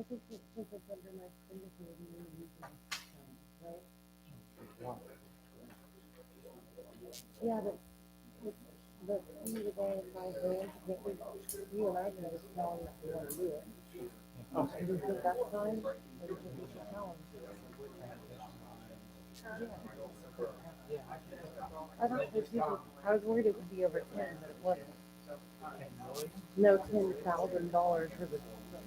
think that since it's under my signature, we need to use my account, right? Yeah, but see today in my hand, that we, you and I can just tell them that we want to do it. Do you think that's fine? Or do you think we should tell them? I thought the people, I was worried it would be over 10, but it wasn't. No, $10,000 for the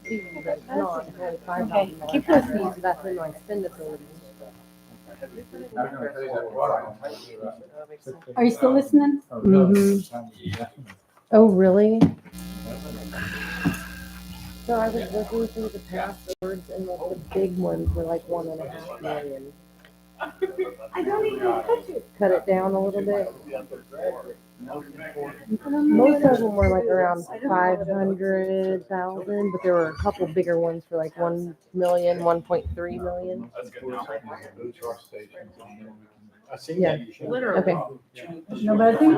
fee, but it's not, it's only $5,000. Keep listening. That's in my spend ability. Are you still listening? Mm-hmm. Oh, really? So I was looking through the passwords and the big ones were like 1.5 million. I don't even touch it. Cut it down a little bit. Most of them were like around 500,000, but there were a couple bigger ones for like 1 million, 1.3 million. Yeah. Okay. No, but I think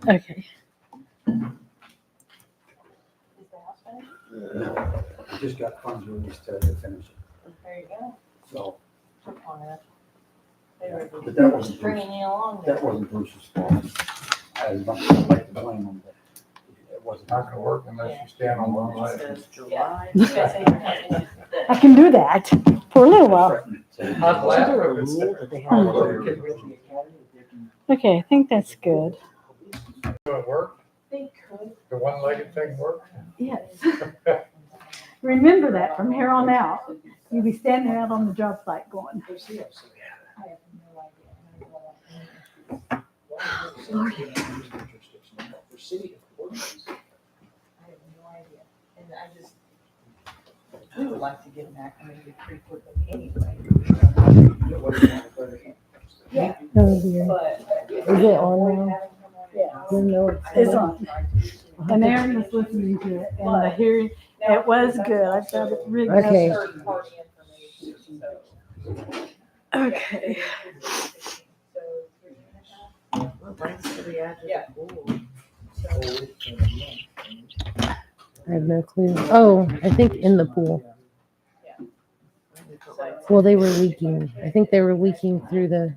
okay. Just got funds released to finish it. There you go. So, They were but that wasn't bringing Bruce, you along that there. wasn't Bruce's fault. As much as I'd like to blame him, but it wasn't. Not gonna work unless you stand on one leg. Says July. You guys say you're continuing I can do that for a little while. Okay, I think that's good. Do it work? They could. The one-legged thing work? Yes. Remember that from here on out. You'll be standing out on the job site going, I have no idea. Lord. I have no idea. And we would like to get them acclimated pretty quickly anyway. Yeah, Oh dear. but. Is it on now? Yeah. You know It's on. And Aaron was listening to it and the hearing, it was good. I've got it written up. Okay. Third party information, so. Okay. Yeah. I have no clue. Oh, I think in the pool. Well, they were leaking. I think they were leaking through the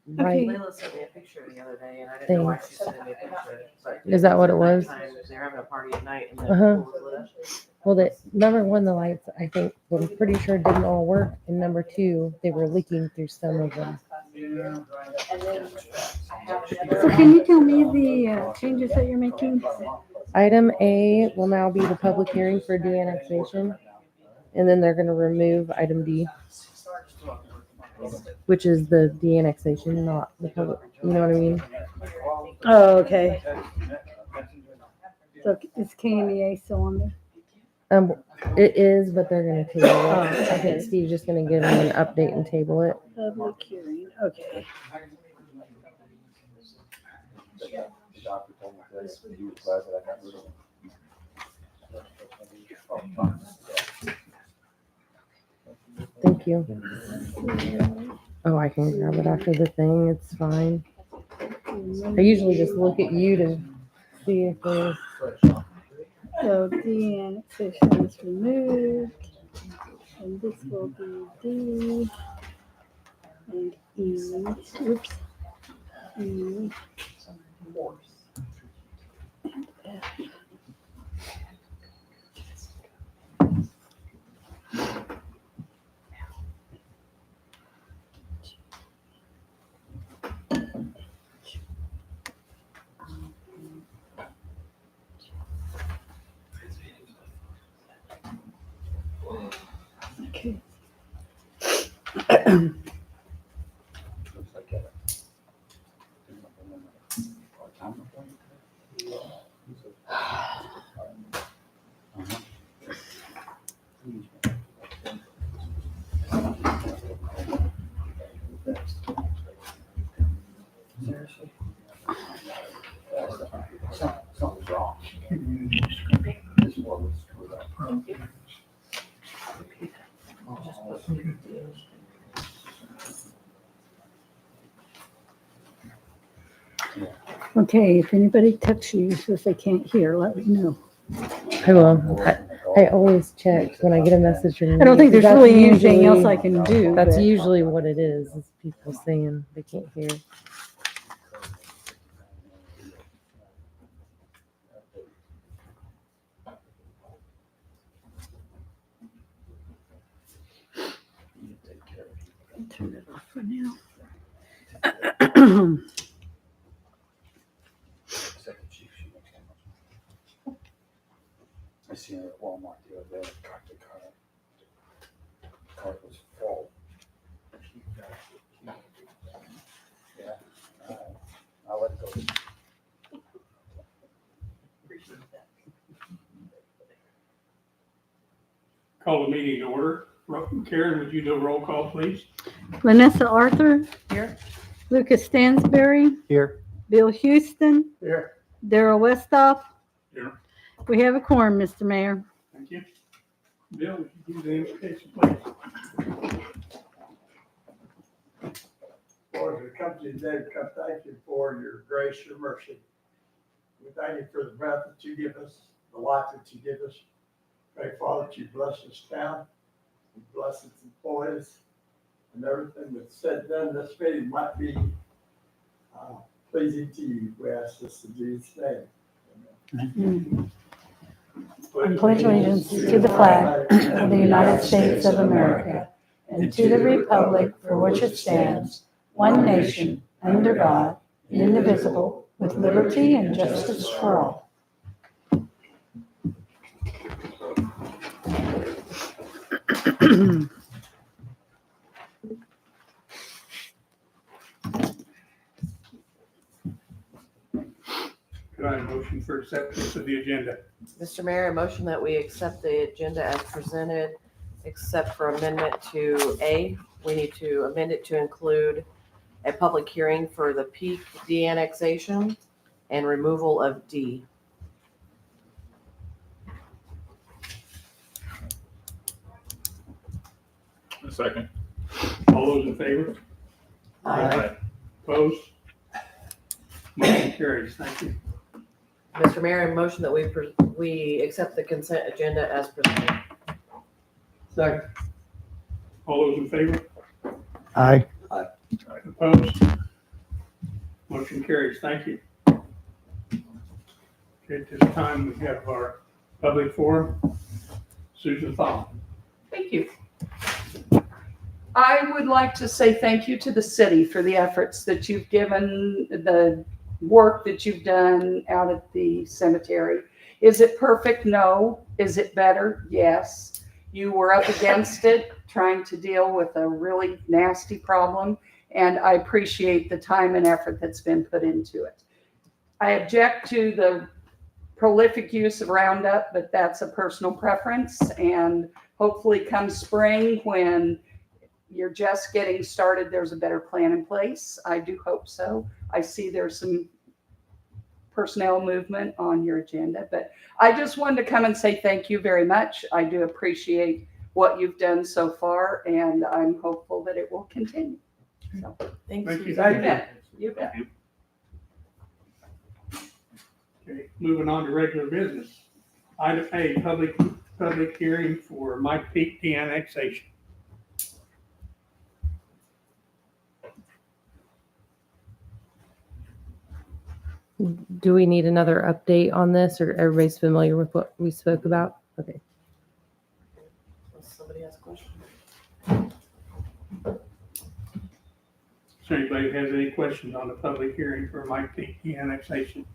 right. Okay. Layla sent me a picture the other day, and I didn't know why she sent me a picture. But Is that what it was? they're having a party at night, and the Uh-huh. pool was lit up. Well, number one, the lights, I think, I'm pretty sure didn't all work. And number two, they were leaking through some of them. So can you tell me the changes that you're making? Item A will now be the public hearing for de-annexation. And then they're going to remove item D, which is the de-annexation, not the public. You know what I mean? Oh, okay. So is KMEA still on there? It is, but they're going to table it. Oh, I okay. think Steve's just going to give them an update and table it. Public hearing, okay. The doctor told me that he was glad that I got rid of him. Thank you. Oh, I can grab it after the thing. It's fine. I usually just look at you to see if there's. So de-annexation is removed. And this will be D and E. Oops. E and F. Okay. Looks like a part-time appointment. Seriously? Something's wrong. This one was screwed up. Okay, if anybody texts you says they can't hear, let me know. I will. I always check when I get a message from you. I don't think there's That's really anything else I usually- can do. That's but- usually what it is people saying they can't hear. Turn it off for now. I seen her at Walmart the other day, parked the car. The car was full. Yeah, I'll let it go. Call the meeting to order. Karen, would you do a roll call, please? Vanessa Arthur. Here. Lucas Stansberry. Here. Bill Houston. Here. Daryl Westhoff. Here. We have a quorum, Mr. Mayor. Thank you. Bill, would you do the invocation, please? Lord, as we come to you today, we come thank you for your grace, your mercy. We thank you for the breath that you give us, the life that you give us. Pray, Father, that you bless this town, you bless its employees, and everything that's said and done in this meeting might be pleasing to you. We ask this in Jesus' name. I pledge allegiance to the flag of the United States of America and to the republic for which it stands, one nation, under God, indivisible, with liberty and justice for all. Could I have a motion for acceptance of the agenda? Mr. Mayor, a motion that we accept the agenda as presented, except for amendment to A. We need to amend it to include a public hearing for the peak de-annexation and removal of D. A second. All those in favor? Aye. Opposed? Motion carries. Thank you. Mr. Mayor, a motion that we accept the consent agenda as presented. Second. All those in favor? Aye. Opposed? Motion carries. Thank you. Okay, at this time, we have our public forum. Susan Fowler. Thank you. I would like to say thank you to the city for the efforts that you've given, the work that you've done out at the cemetery. Is it perfect? No. Is it better? Yes. You were up against it, trying to deal with a really nasty problem, and I appreciate the time and effort that's been put into it. I object to the prolific use of Roundup, but that's a personal preference, and hopefully come spring when you're just getting started, there's a better plan in place. I do hope so. I see there's some personnel movement on your agenda, but I just wanted to come and say thank you very much. I do appreciate what you've done so far, and I'm hopeful that it will continue. So, Thank Thank you. you. you bet. You bet. Okay, moving on to regular business. Item A, public hearing for Mike Peak de-annexation. Do we need another update on this, or everybody's familiar with what we spoke about? Okay. Unless somebody has a question. So anybody has any questions on the public hearing for Mike Peak de-annexation?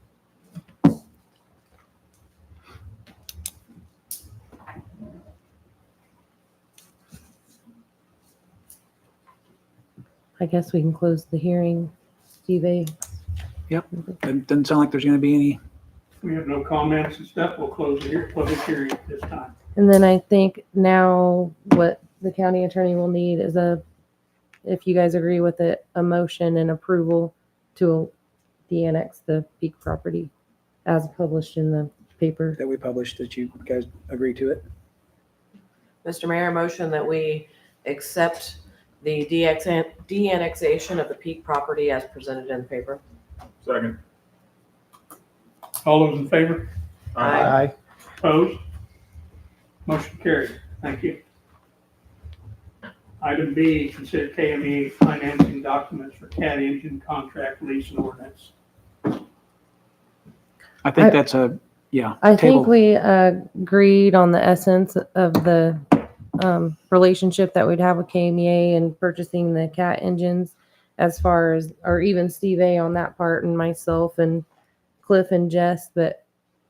I guess we can close the hearing. Steve A. Doesn't sound like there's gonna be any. We have no comments and stuff. We'll close the public hearing at this time. And then I think now what the county attorney will need is if you guys agree with it, a motion and approval to de-annex the Peak property as published in the paper. That we published, that you guys agree to it. Mr. Mayor, a motion that we accept the de-annexation of the Peak property as presented in the paper. Second. All those in favor? Aye. Opposed? Motion carried. Thank you. Item B, consider KME financing documents for CAT engine contract lease and ordinance. I think that's a, yeah. I table. think we agreed on the essence of the relationship that we'd have with KMEA and purchasing the CAT engines as far as, or even Steve A on that part and myself and Cliff and Jess, but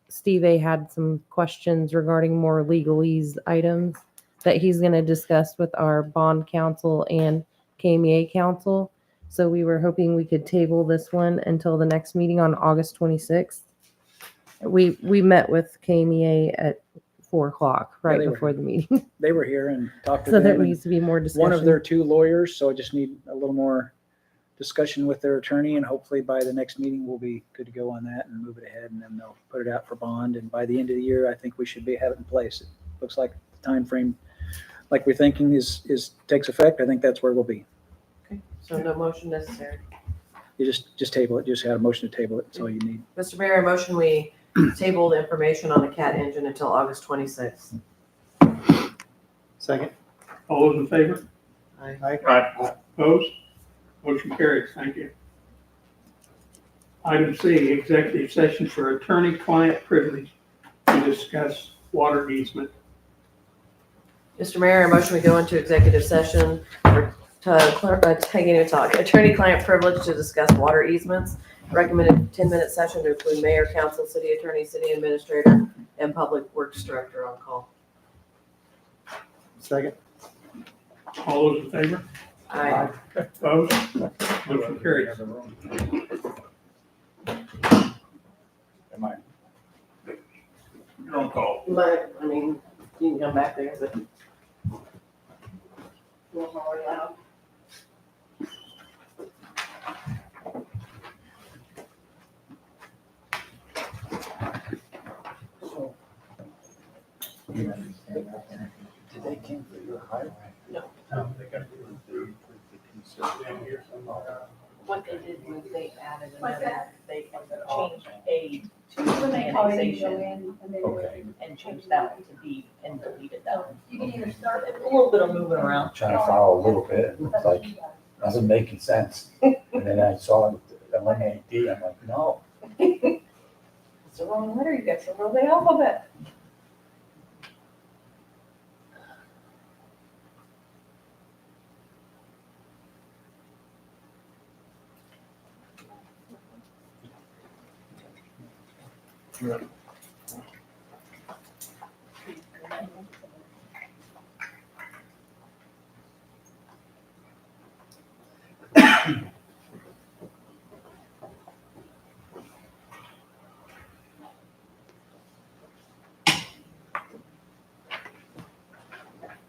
Steve A had some questions regarding more legalese items that he's going to discuss with our bond counsel and KMEA counsel. So we were hoping we could table this one until the next meeting on August 26th. We met with KMEA at 4:00 right they were before the meeting. They were here and talked to So there them. and needs to be more discussion. One of their two lawyers, so I just need a little more discussion with their attorney, and hopefully by the next meeting, we'll be good to go on that and move it ahead, and then they'll put it out for bond, and by the end of the year, I think we should have it in place. It looks like the time frame, like we're thinking is takes effect. I think that's where we'll be. Okay, so no motion necessary. You just table it, just had a motion to table it, that's all you need. Mr. Mayor, I motion we table the information on the CAT engine until August 26th. Second. All those in favor? Aye. Opposed? Motion carries. Thank you. Item C, executive session for attorney-client privilege to discuss water easement. Mr. Mayor, I motion we go into executive session for I can't even talk. Attorney-client privilege to discuss water easements. Recommended 10-minute session to include mayor, council, city attorney, city administrator, and public works director on call. Second. All those in favor? Aye. Opposed? Motion carries. Am I? You're on call. But, I mean, you can come back there, but. We'll holler loud. Did they came for your highway? No. What they did was they added another, they changed A to annexation Okay. and changed that one to B and deleted that one. You can either start a little bit of moving around. Trying to follow a little bit, it's like, doesn't make any sense. And then I saw it eliminate D, I'm like, no. It's the wrong letter, you got to roll the alphabet.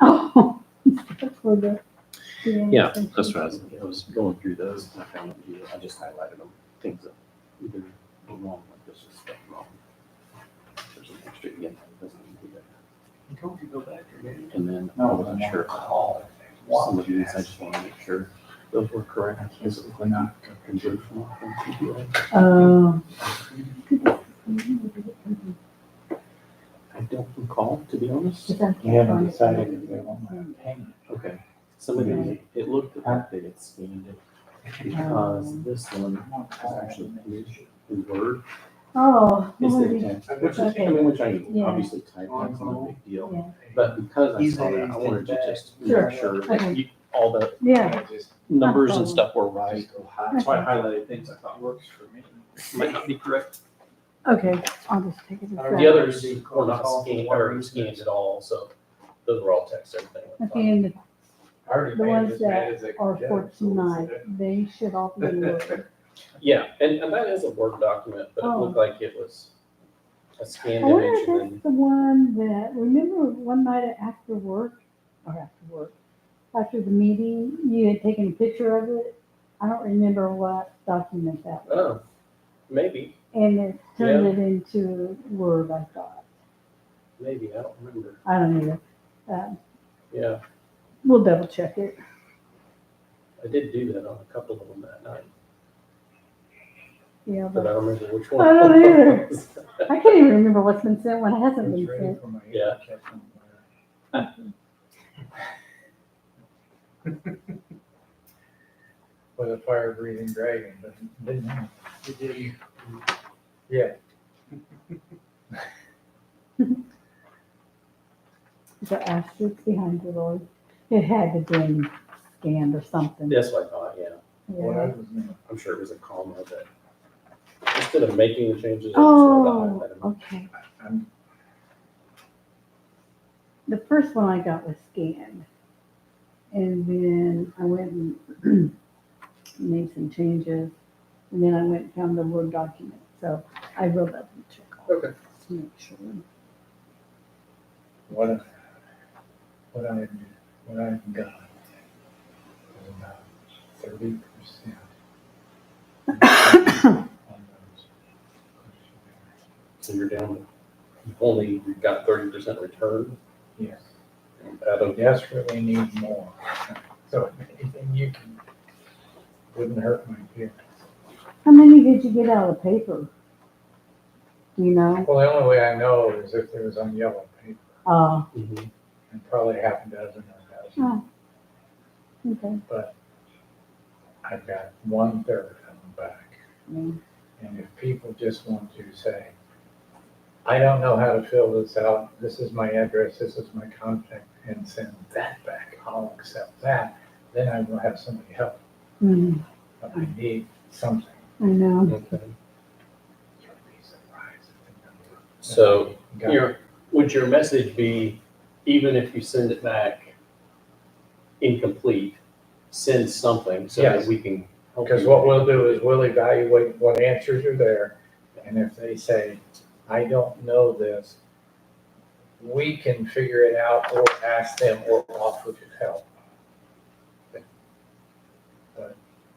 Oh, for the. Yeah, that's what I was going through those, and I found, I just highlighted them, things that either were wrong, like this is stuff wrong. There's an extra, again, doesn't need to be there. Told you to go back again. And then I wasn't sure, some of these, I just want to make sure those were correct, specifically not converted from PPA. I don't recall, to be honest. You haven't decided if they want my opinion. Okay, somebody, it looked like they had scanned it, because this one is actually page in Word. Oh, Instead of Lordy. text, which is, I mean, which I Yeah. obviously type, that's not a big Yeah. deal. But because I saw that, I wanted to just Sure. make sure that Okay. all the Yeah. numbers and stuff were right. That's why I highlighted things I thought works for me. Might not be correct. Okay, I'll just take it. The others were not scanned, or scanned at all, so those were all text, everything. Okay, and the ones that are for tonight, they should all be in Word. Yeah, and that is a Word document, but it looked like it was a scanned I wonder image if and that's then, the one that, remember one night after work, after the meeting, you had taken a picture of it? I don't remember what document that was. oh, maybe, And it turned it into Word, I thought. maybe, I don't remember. I don't know. Yeah, We'll double check it. I did do that on a couple of them that night. Yeah, But I but don't remember which I one. don't either. I can't even remember what's been sent, what hasn't been sent. Yeah. With a fire breathing dragon, but didn't. Yeah. The asterisk behind the Lord. It had to be scanned or something. That's what I thought, yeah. Yeah. I'm sure it was a comma that, instead of making the changes. I just Oh, wanted to highlight okay. I'm- The first one I got was scanned. And then I went and made some changes. And then I went and found the Word document. So I will double check all Okay. to make sure. What I've got is about 30%. So you're down, you've only got 30% return Yes, out I of, desperately need more. So if anything you can, wouldn't hurt my feelings. How many did you get out of the paper? Do you know? Well, the only way I know is if there was on yellow paper, Mhm. and probably half a dozen or a dozen. Oh, okay. But I've got 1/3 coming back. Yeah. And if people just want to say, I don't know how to fill this out, this is my address, this is my contact, and send that back, I'll accept that, then I will have somebody help. Mhm. But I need something. I know. Okay. You'll be surprised at the number. So Got would your message be, even if you send it back incomplete, send something so that Yes. we can help Because you? what we'll do is we'll evaluate what answers are there, and if they say, I don't know this, we can figure it out or ask them or offer to help.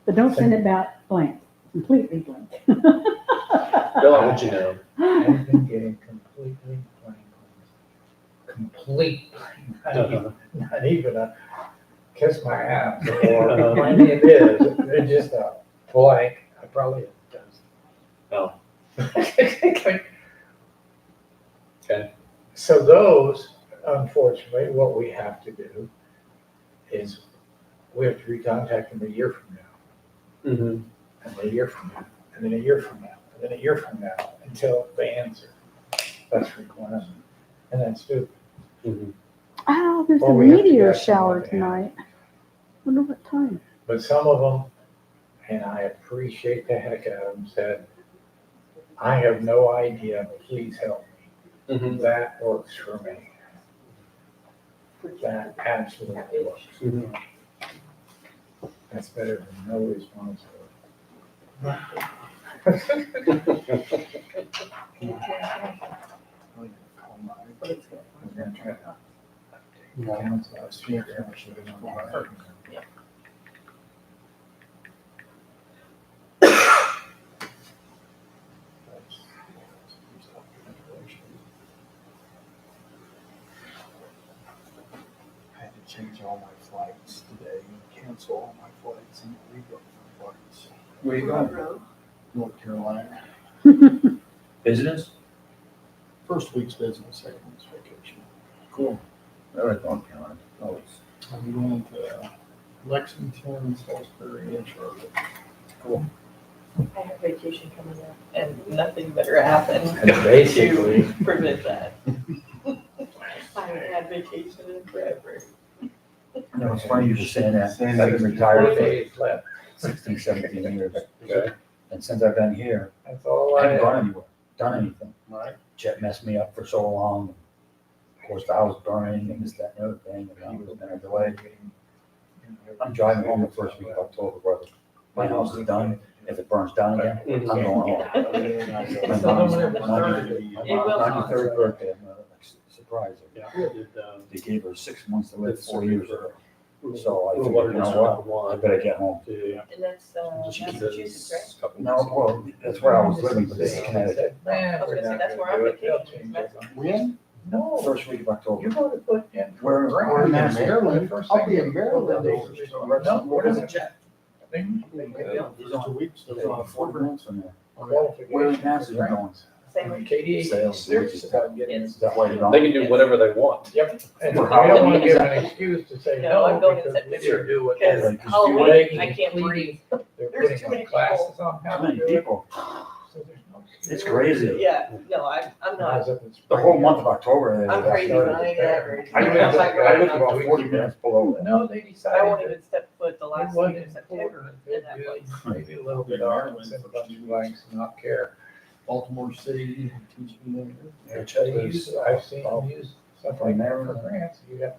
But don't send it back blank, completely blank. Fill out what you know. I've been getting completely blank. Complete blank. Not even a kiss my ass or my name is, it's just a blank. I probably have Oh. done. Okay. So those, unfortunately, what we have to do is we have to recontact them a year from now, Mhm. and a year from now, and then a year from now, and then a year from now, until they answer. That's requirement, and that's stupid. Mhm. Oh, there's a Well, we have to meteor get shower somebody. tonight. Wonder what time. But some of them, and I appreciate the heck out of them, said, I have no idea, please help me. Mhm. That works for me. That absolutely works. Mhm. That's better than no response. I had to change all my flights today and cancel all my flights and rebook my flights. Where you going? North Carolina. Business? First week's business, second week's vacation. Cool. I like North Carolina. Always. I'm going to Lexington, Salisbury, and Charlotte. Cool. I have vacation coming up and nothing better happened And basically, to prevent that. I haven't had vacation in forever. no, it's funny you were saying that. I've been retired for 16, 17 years. Okay. And since I've been here, That's all I I haven't gone have. anywhere, done anything. Right. Jet messed me up for so long. Of course, the house burning and this, that, and the other thing, and I was been delayed. I'm driving home the first week of October, brother. My house is done. If it burns down again, I'm going home. My mom's 93rd birthday, I'm gonna surprise her. Yeah. I did, They gave her 6 months to live, did 4 surgery years for ago. So I little figured, water you know district what, I one better get home. to And that's Massachusetts, right? couple No, weeks ago. well, that's where I was living, but this is Connecticut. I was gonna say, that's where our vacation is. When? No, First week of October. you're going to put in. We're in Maryland. I'll be in Maryland. No, what is it, Jack? First 2 weeks. It's only 4 months from there. Where the masses are going. Same with KDA Sales. is serious about getting this That way you don't. They can do whatever they want. Yep, and we For how don't long wanna is give that? an excuse to say No, I'm no, going in because we September, should do what because they're. Like, Halloween, I can't breathe. They're There's putting too on many classes on how How to many do it. people? So there's no- It's crazy. Yeah, no, I'm not, The whole month of October. I'm crazy, but I ain't that crazy. I lived about 40 minutes below that. No, they decided. I won't that even step foot the it last week wasn't of September important, in that it place. did maybe a little bit arms and a bunch of blanks, not care. Baltimore City teach me Which they use, I've seen them use stuff like that for grants, you have,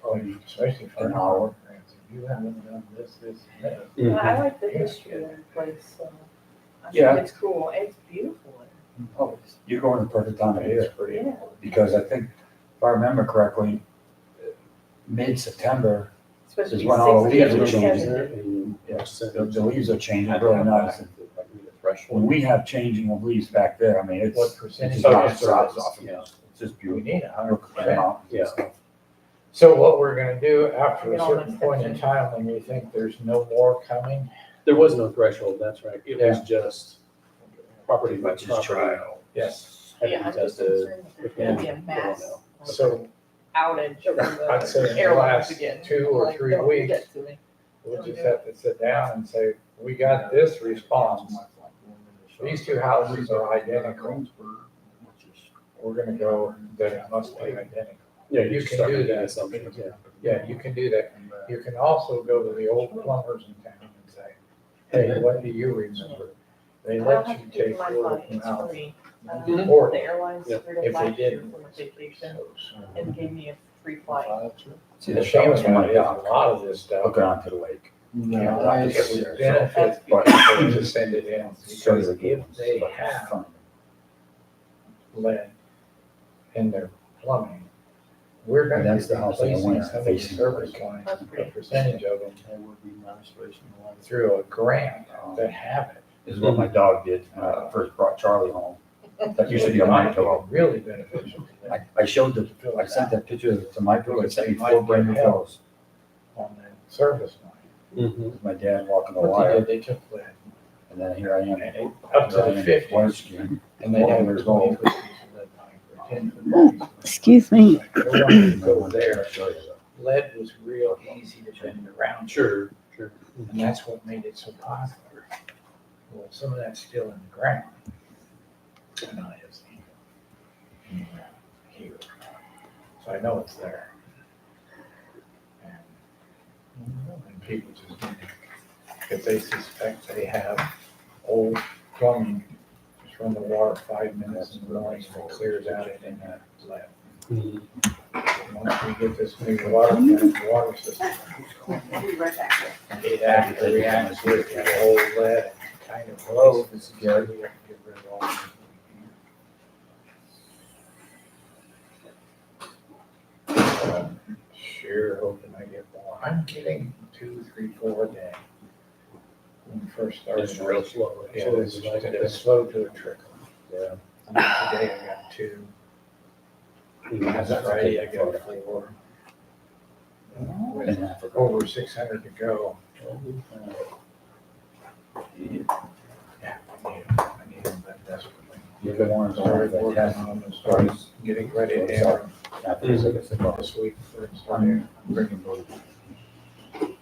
probably, especially for An hour. grants, if you haven't done this, and that. Yeah, I like the history of that place, so. I Yeah. think it's cool, and it's beautiful. Oh, you're going the perfect time of year. It's pretty. Yeah. Because I think, if I remember correctly, mid-September, Supposed to Is be when all the 60 leaves are and changing. 70. yes, the leaves are changing really nice. And when Threshold. we have changing of leaves back there, I mean, it's, What it percentage? just knocks the socks off. Yeah. It's just We beautiful. need 100%. Yeah. So what we're gonna do after a Get all certain that point in stuff time, when we think there's no more coming, There was no threshold, that's right. It was Yeah. just property by Which is property. trial. yes, Had to Yeah, be I'm just tested. concerned that there's gonna be a mass so outage from I'd say the in the airlines last again. 2 or Like, 3 don't do weeks, that to me. we'll just have to sit down and say, we got this response. These two houses are identical. We're gonna go, that it must be identical. Yeah, You you can can start do making that. assumptions, yeah. Yeah, you can do that. You can also go to the old plumbers in town and say, hey, what do you remember? They I don't let have you to pay take for my word flight, from it's out. free. Mhm. Or The airlines Yeah. screwed up if they last year didn't. for my vacation and gave me a free flight. See, The the shame shame about my it is a dock, lot of this stuff. hooking onto the lake. It would benefit But- people to send it in, So because the good if they ones, but have fun. lead in their plumbing, we're gonna That's be the house I replacing went some of the facing service like- lines, That's a pretty. percentage of them through a grant that have it. This is what my dog did when I first brought Charlie home. That used to be a my pillow. Really beneficial to them I showed I sent that picture to my pillow, it sent me 4 brand new pillows. on the service line. Mhm. My dad walking the What they wire, did, they took lead, and then here I am. and they, up to Here I the am, 50s, water skiing. and they had a Years 20-foot old. piece of lead pipe or a 10-foot piece. Excuse me. No one could go there. I'll show you though. Lead was real easy to bend around. Sure, sure. And that's what made it so popular. Well, some of that's still in the ground. And I have seen it here. So I know it's there. And people just, if they suspect they have old plumbing, just run the water 5 minutes in the morning and it clears out it in that lead. Mhm. Once we get this new water system, I'll be right back. it actually reacts with the old lead and kind of. Hello, this is Girard. We have to get rid of all of it. Sure hoping I get more. I'm getting 2, 3, 4 a day. When we first started. It's real slow. Yeah, it's slow to a trickle. Yeah. Today I got 2. Last Friday I got 4. With In Africa. over 600 to go. Yeah, I need them that desperately. You're the ones Started that working has on them, started getting ready to have them after this, I guess, they brought us. this week. We're starting bringing those. It's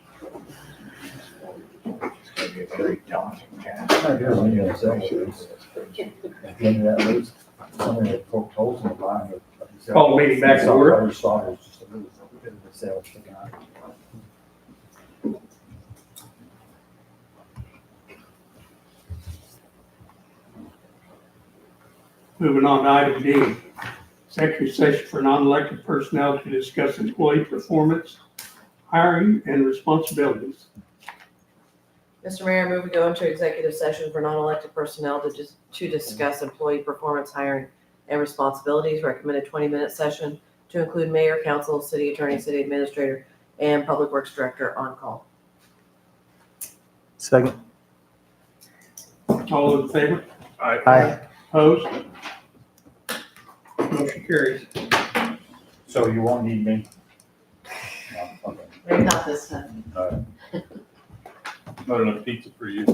gonna be a very daunting task. At the end of that race, somebody had poked holes in the bottom of. Call the meeting back to order. All you saw was just a little bit of the sail sticking out. Moving on to item D, executive session for non-elected personnel to discuss employee performance, hiring, and responsibilities. Mr. Mayor, I move we go into executive session for non-elected personnel to discuss employee performance, hiring, and responsibilities. Recommended 20-minute session to include mayor, council, city attorney, city administrator, and public works director on call. Second. All in favor? Aye. Opposed? Motion carries. So you won't need me? No, okay. Maybe not this time. All right. Not enough pizza for you.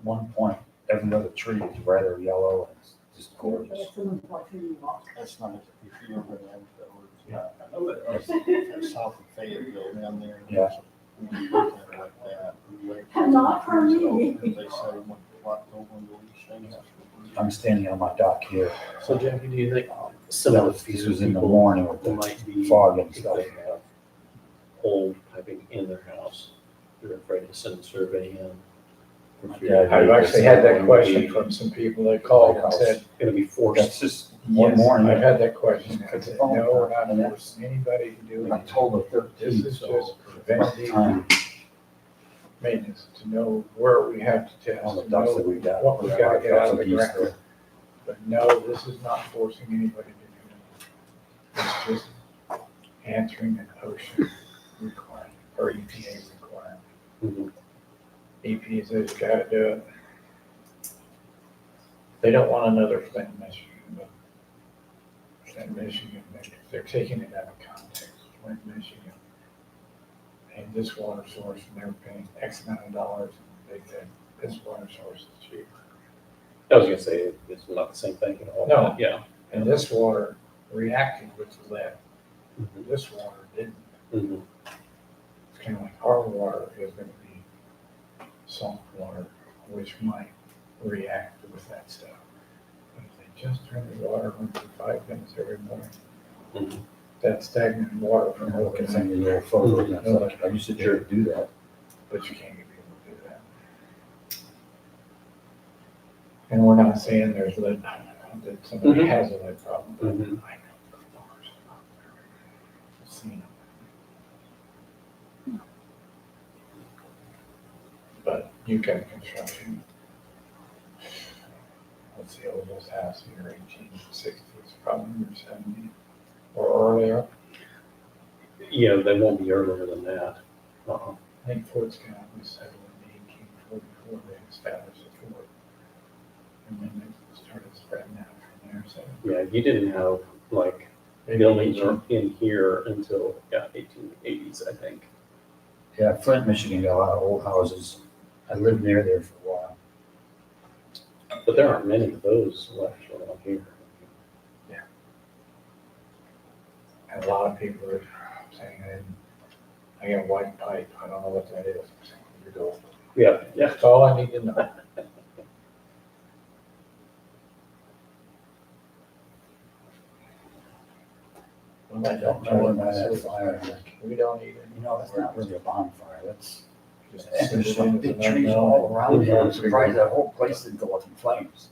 one point, every other tree is red or yellow, and it's just gorgeous. That's not, if you ever have those, that's south of Fayetteville down there. Yeah. We look at it like that. Not for me. They say what over these things. I'm standing on my dock here. So Jackie, do you think some of the This was in the people morning with the might be fog and if stuff. they have old piping in their house, they're afraid to send a survey in? Yeah, I've actually had that question from some people that called and said, Gonna be forced. That's just one yes, morning. I've had that question. I said, no, we're not forcing anybody to do it. October This 13th, is so just about preventative time, maintenance, to know where we have to test, all the to ducks know that we got. what we've got to get out of the Geese ground. But no, this is not forcing anybody to do it. It's just answering an OSHA requirement, or EPA requirement. Mhm. EPA says you gotta do it. They don't want another Flint, Michigan, but Flint, Michigan, they're taking it out of context. Flint, Michigan. And this water source, and they're paying X amount of dollars, and they said this water source is cheaper. I was gonna say, it's not the same thing at all. No. but Yeah. And this water reacted with lead. Mhm. This water didn't. Mhm. It's kind of like our water is going to be salt water, which might react with that stuff. But if they just turn the water on for 5 minutes every morning, Mhm. that stagnant water from I'm looking at some looking of your photos, and it's like, I used to dare to do that. but you can't get people to do that. And we're not saying there's lead, that somebody Mhm. has a lead problem, but Mhm. I know the bars out there. I've seen them. But you got construction. What's the oldest house here, 1860s, probably, or 70, or earlier? Yeah, they won't be earlier than that. Uh-uh. I think Fort Scott was settled in 1844, they established a fort. And then they started spreading out from there, so. Yeah, you didn't have like maybe buildings 18 in here until, yeah, 1880s, I think. Yeah, Flint, Michigan got a lot of old houses. I lived near there for a while. But there aren't many of those left around here. And a lot of people are saying, I got white pipe, I don't know what that is. I'm saying, you go. Yeah, yeah. That's all I need to know. Well, I don't know what that fire, we don't even. You know, that's not really a bonfire, that's, Just and sit there's it some in big as an trees unknown. all around here. I'm surprised that whole place didn't go up in flames.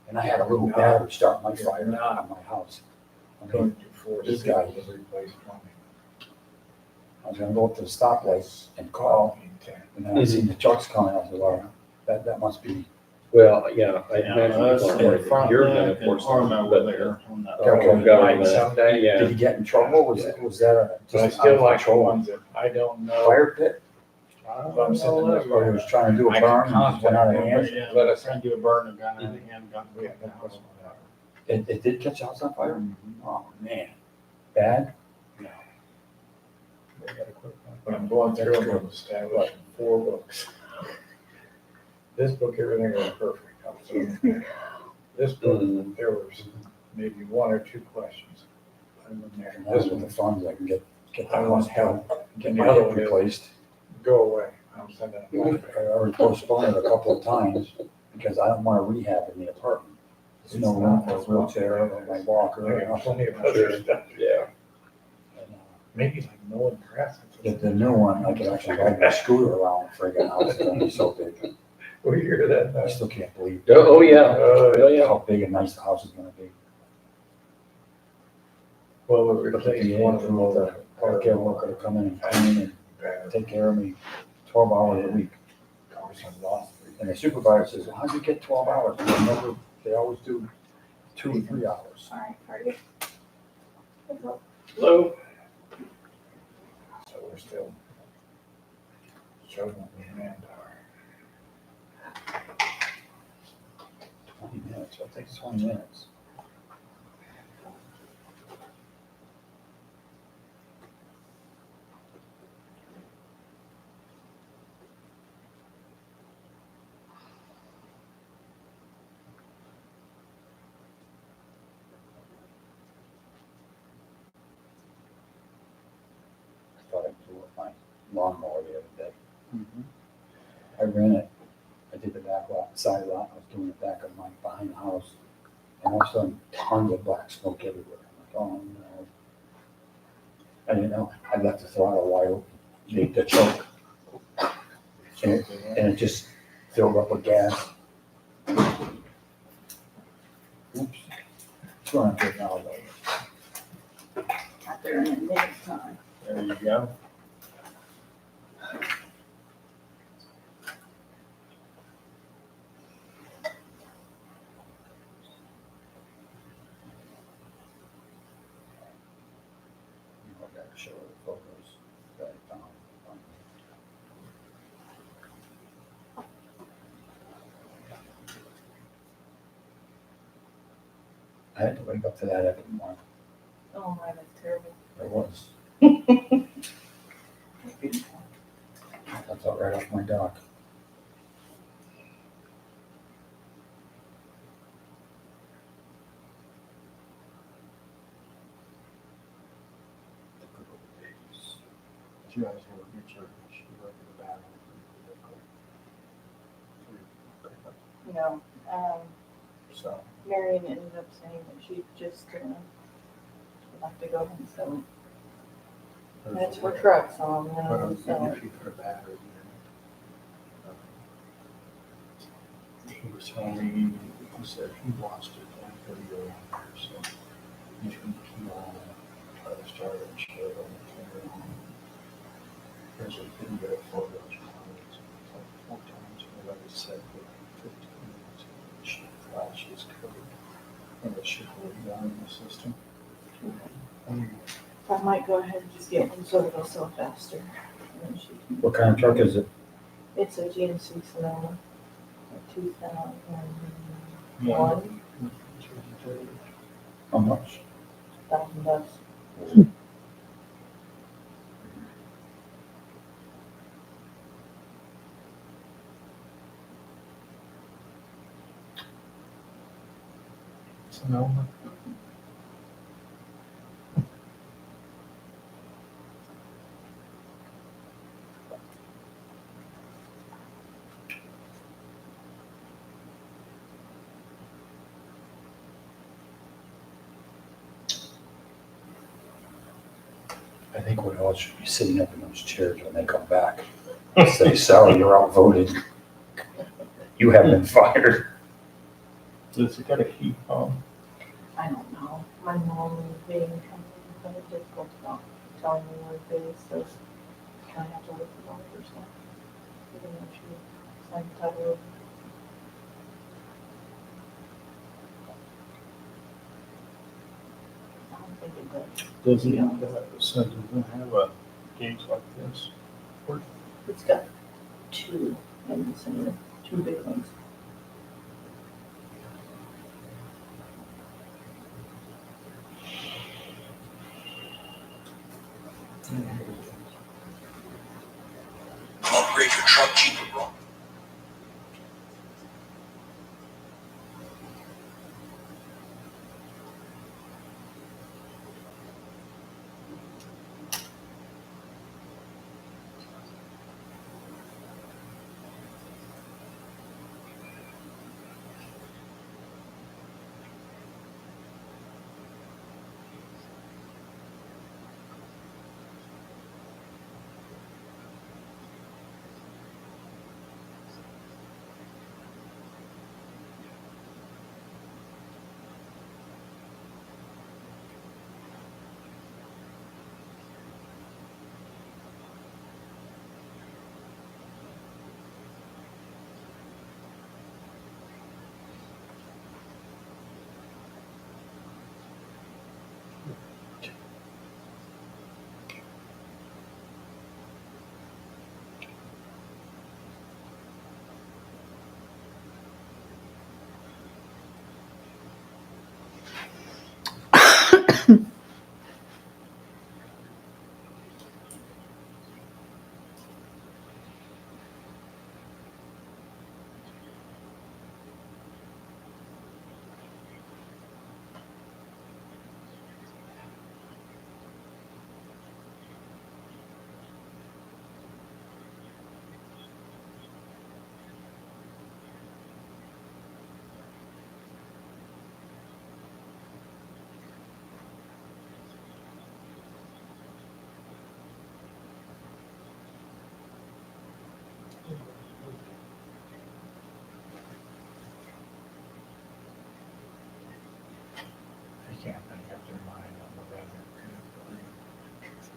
And I had a little battery start my fire in my house. I mean, Going to force This it guy- to replace plumbing. I was gonna go up to the stoplight and call, and then I seen the trucks coming, I said, well, that must be. Well, yeah, I imagine Us people are and worried that you're gonna Frontenac and force Arma them, were but there on that. Okay. government, Someday. yeah. Did he get in trouble? Was that a? But I just still out of like the control ones that I don't know. Fire pit? If I'm sitting there Or he was trying to do a I burn can and just went out of contact hand? them, let us, Trying to do a burn, and got out of hand, got. we have no question about It did catch house on fire? Oh, man. Bad? it. But I'm going through them, I'm establishing 4 books. This book, everything was perfect. This book, Mhm. there was maybe 1 or 2 questions. And then there, And this that's with the one, funds I can get the I want house help. built, get And my the other hip one is, replaced. go away. I'm sending it I back. already postponed it a couple of times because I don't want to rehab in the apartment. There's no room for a wheelchair or my walker or I got nothing. plenty of other stuff. Yeah. And, Maybe like mowing grass. the new one, I can actually ride my scooter around the friggin' house, it's gonna be so big. We hear that. I still can't believe Oh, yeah. Oh, yeah. how big and nice the house is gonna be. Well, we But the replaced PA one of them with over. the park care worker to come in and clean and take care of me 12 hours a week. And the supervisor says, how'd you get 12 hours? And I remember they always do 2 or 3 hours. Hello. So we're still struggling with manpower. 20 minutes, I'll take 20 minutes. thought I blew up my lawnmower the other day. Mhm. I ran it, I did the back lot, side lot, I was doing the back of mine behind the house. And all of a sudden, tons of black smoke everywhere. I'm like, oh no. I didn't know, I left the throttle wide open, the choke. And it just filled up with gas. Oops. It's going to now though. Out there in a minute time. There you go. I gotta show her the photos that I found. I had to wake up to that every morning. Oh my, that's terrible. It was. That's all right off my dock. The good old days. You guys have a good church. You work in the battle. You know, So, Marion ended up saying that she just, would like to go ahead and sell it. That's for trucks, so I'm gonna sell it. if you put a battery in it. He was telling me, he said he lost it after the year, so he's gonna keep on, try to start it and share it on the camera. There's a video for those comments, it's like 4 times, and like I said, for 15 minutes, she flashes code, and it should be down in the system. I might go ahead and just get one so it'll sell faster. And then she can- What kind of truck is it? It's a GMC Sonoma, a 2001. How much? $1,000. Sonoma. I think we all should be sitting up in those chairs when they come back. Say, Sally, you're outvoted. You have been fired. Does it got a heat pump? I don't know. My mom is being kind of difficult about telling me what it is, so I have to look at all her stuff. Even though she signed the title. I don't think it does. Doesn't so does it have a gauge like this? It's got two in the center, two big ones. Upgrade your truck cheaper, bro.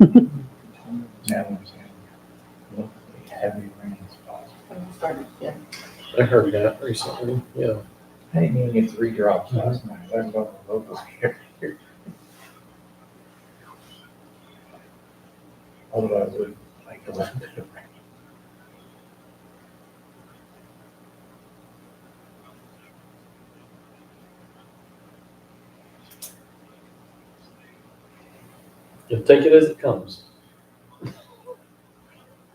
Now I'm saying, locally heavy rains possible. Started, yeah. I heard that recently, yeah. I didn't even get 3 drops last night, let alone the local here. Although I would like a little bit of rain. You'll take it as it comes.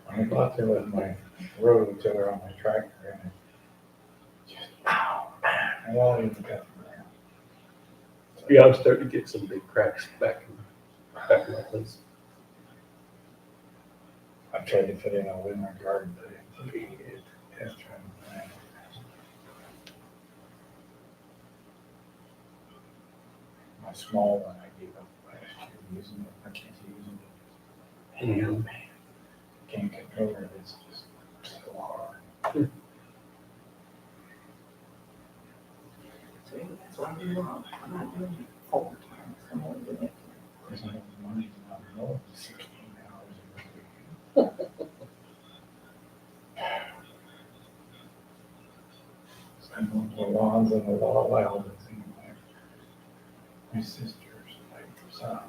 I'm about to with my road tiller on my tractor and it just pow, pow, I won't even cut the ground. Yeah, I'm starting to get some big cracks back in my place. I tried to fit in a winter garden, but it has tried to find. My small one I gave up last year using it, I can't using it. Hell, man, can't control it, it's just so hard. So that's what I'm doing wrong. I'm not doing it full time. I'm only doing it. There's no money, not more than 16 hours a week. I'm going to the lawns and the wall houses and my sister's like son.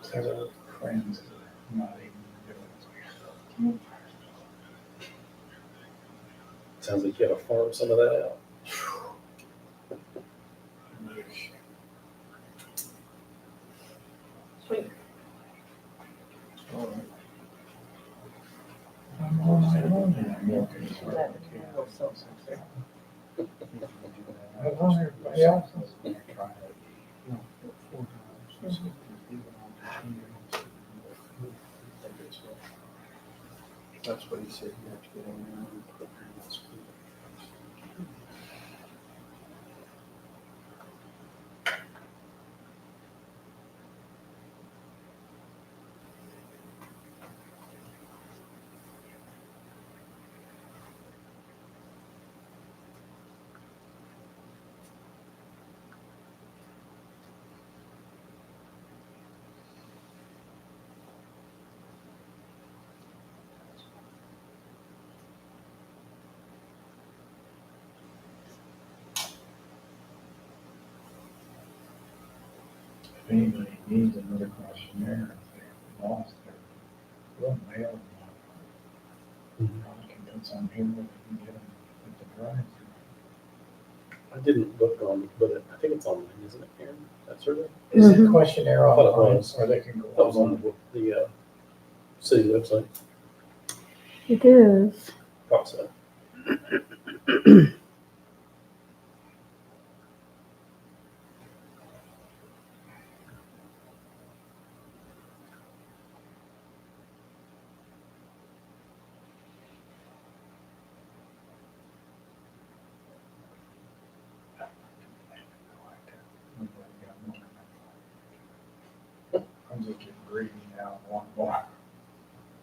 Several friends who are not even doing it. Sounds like you gotta farm some of that out. Sweet. I'm on my own and I'm working. That will sell something. I want everybody else is going to try it. That's what he said, you have to get on your own program. That's cool. If anybody needs another questionnaire, if they lost their, we'll mail them. I can put some here, but we can get them at the drive. I didn't look on, but I think it's online, isn't it, Aaron? That survey? Is it Mhm. questionnaire I thought it online, was. or they can go That was on online? the city website. It is. Thought so. I'm just getting greedy now, I want more.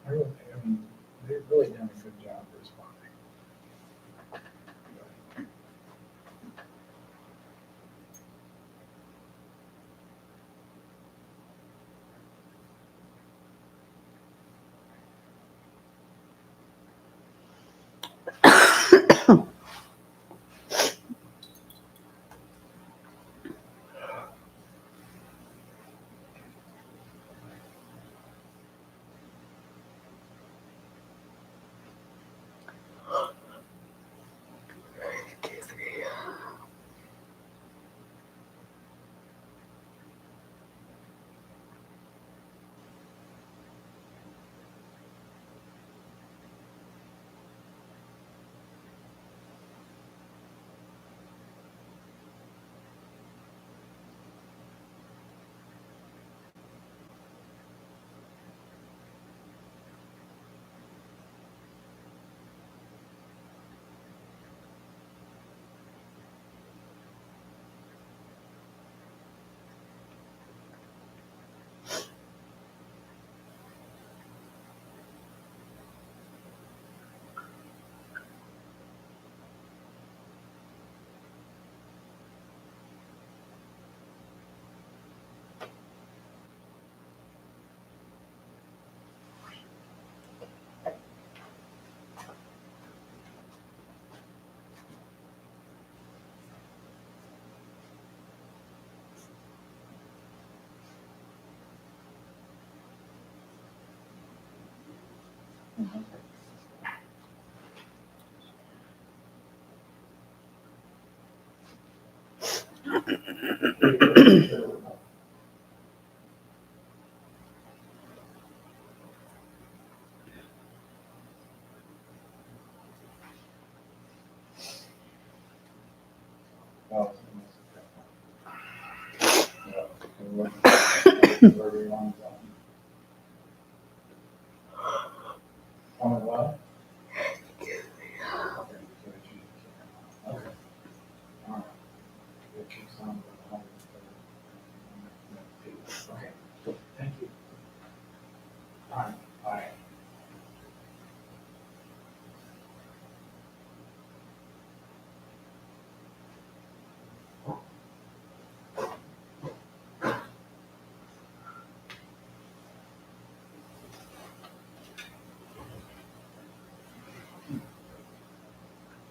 I mean, they've really done a good job responding. On the what? Okay, thank you. All right, all right.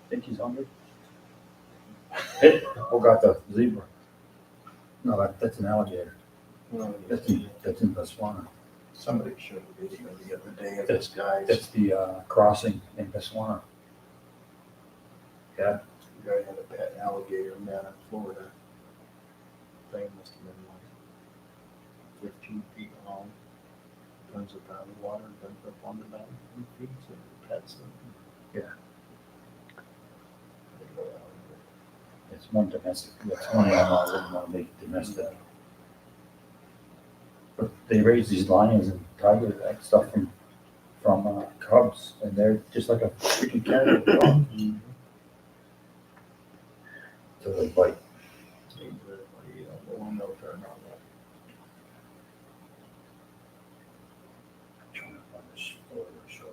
Think he's hungry? Hey, who got the zebra? No, that's an alligator. That's in Botswana. Somebody showed a video the other day of this guy. That's the crossing in Botswana. Yeah. The guy had a pet alligator down in Florida. Thing must have been like 15 feet long. Comes up out of the water, comes up on the mountain and feeds it, pets it. Yeah. Big old alligator. It's one domestic, that's one animal I wouldn't want to make domestic. But they raise these lions and tigers, that stuff from cubs, and they're just like a freaking cat. So they bite. You don't know if they're not. Trying to find this photo to show you.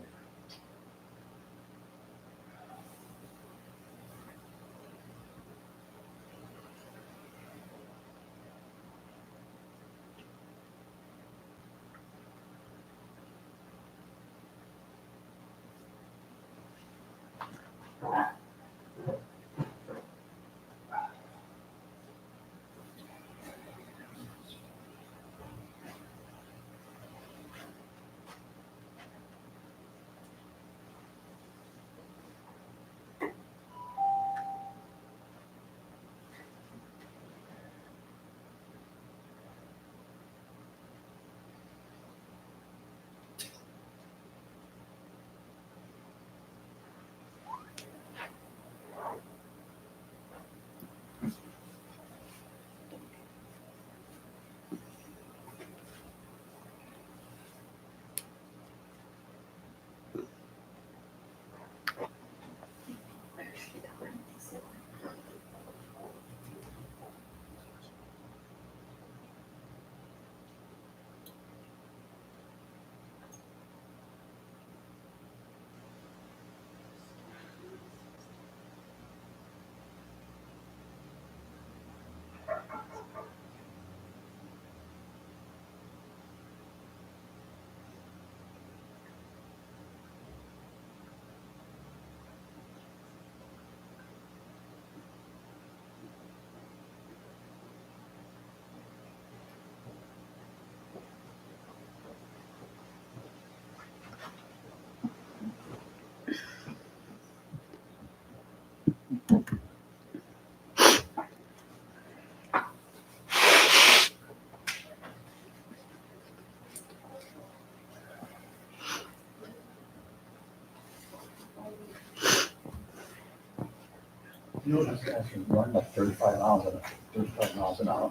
You know, these guys can run like 35 miles an hour.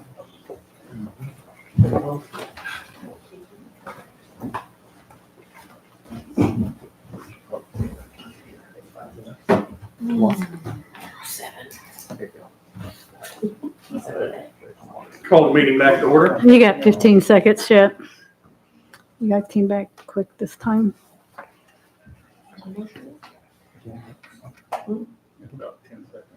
Call the meeting back to order. You got 15 seconds yet. You guys came back quick this time. About 10 seconds.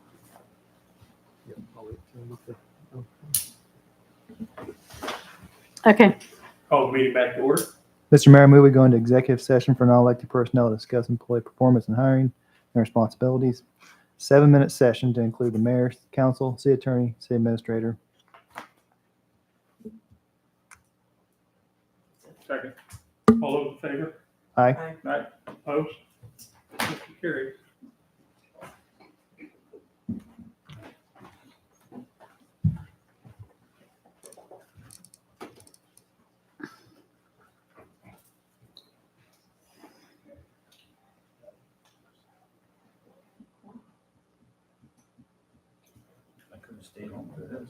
Okay. Call the meeting back to order. Mr. Mayor, I move we go into executive session for non-elected personnel to discuss employee performance and hiring and responsibilities. 7-minute session to include the mayor, council, city attorney, city administrator. Second. All those in favor? Aye. Aye. Opposed? Motion carried. I could have stayed home for this.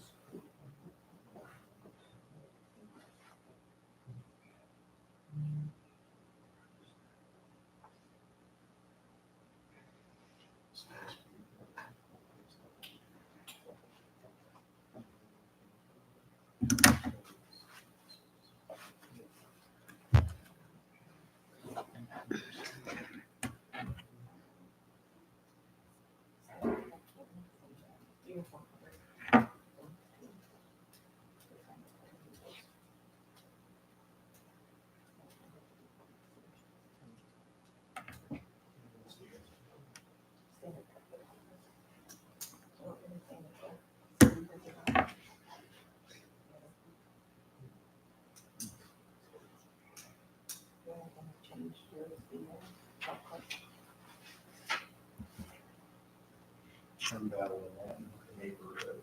I'm battling that in the neighborhood.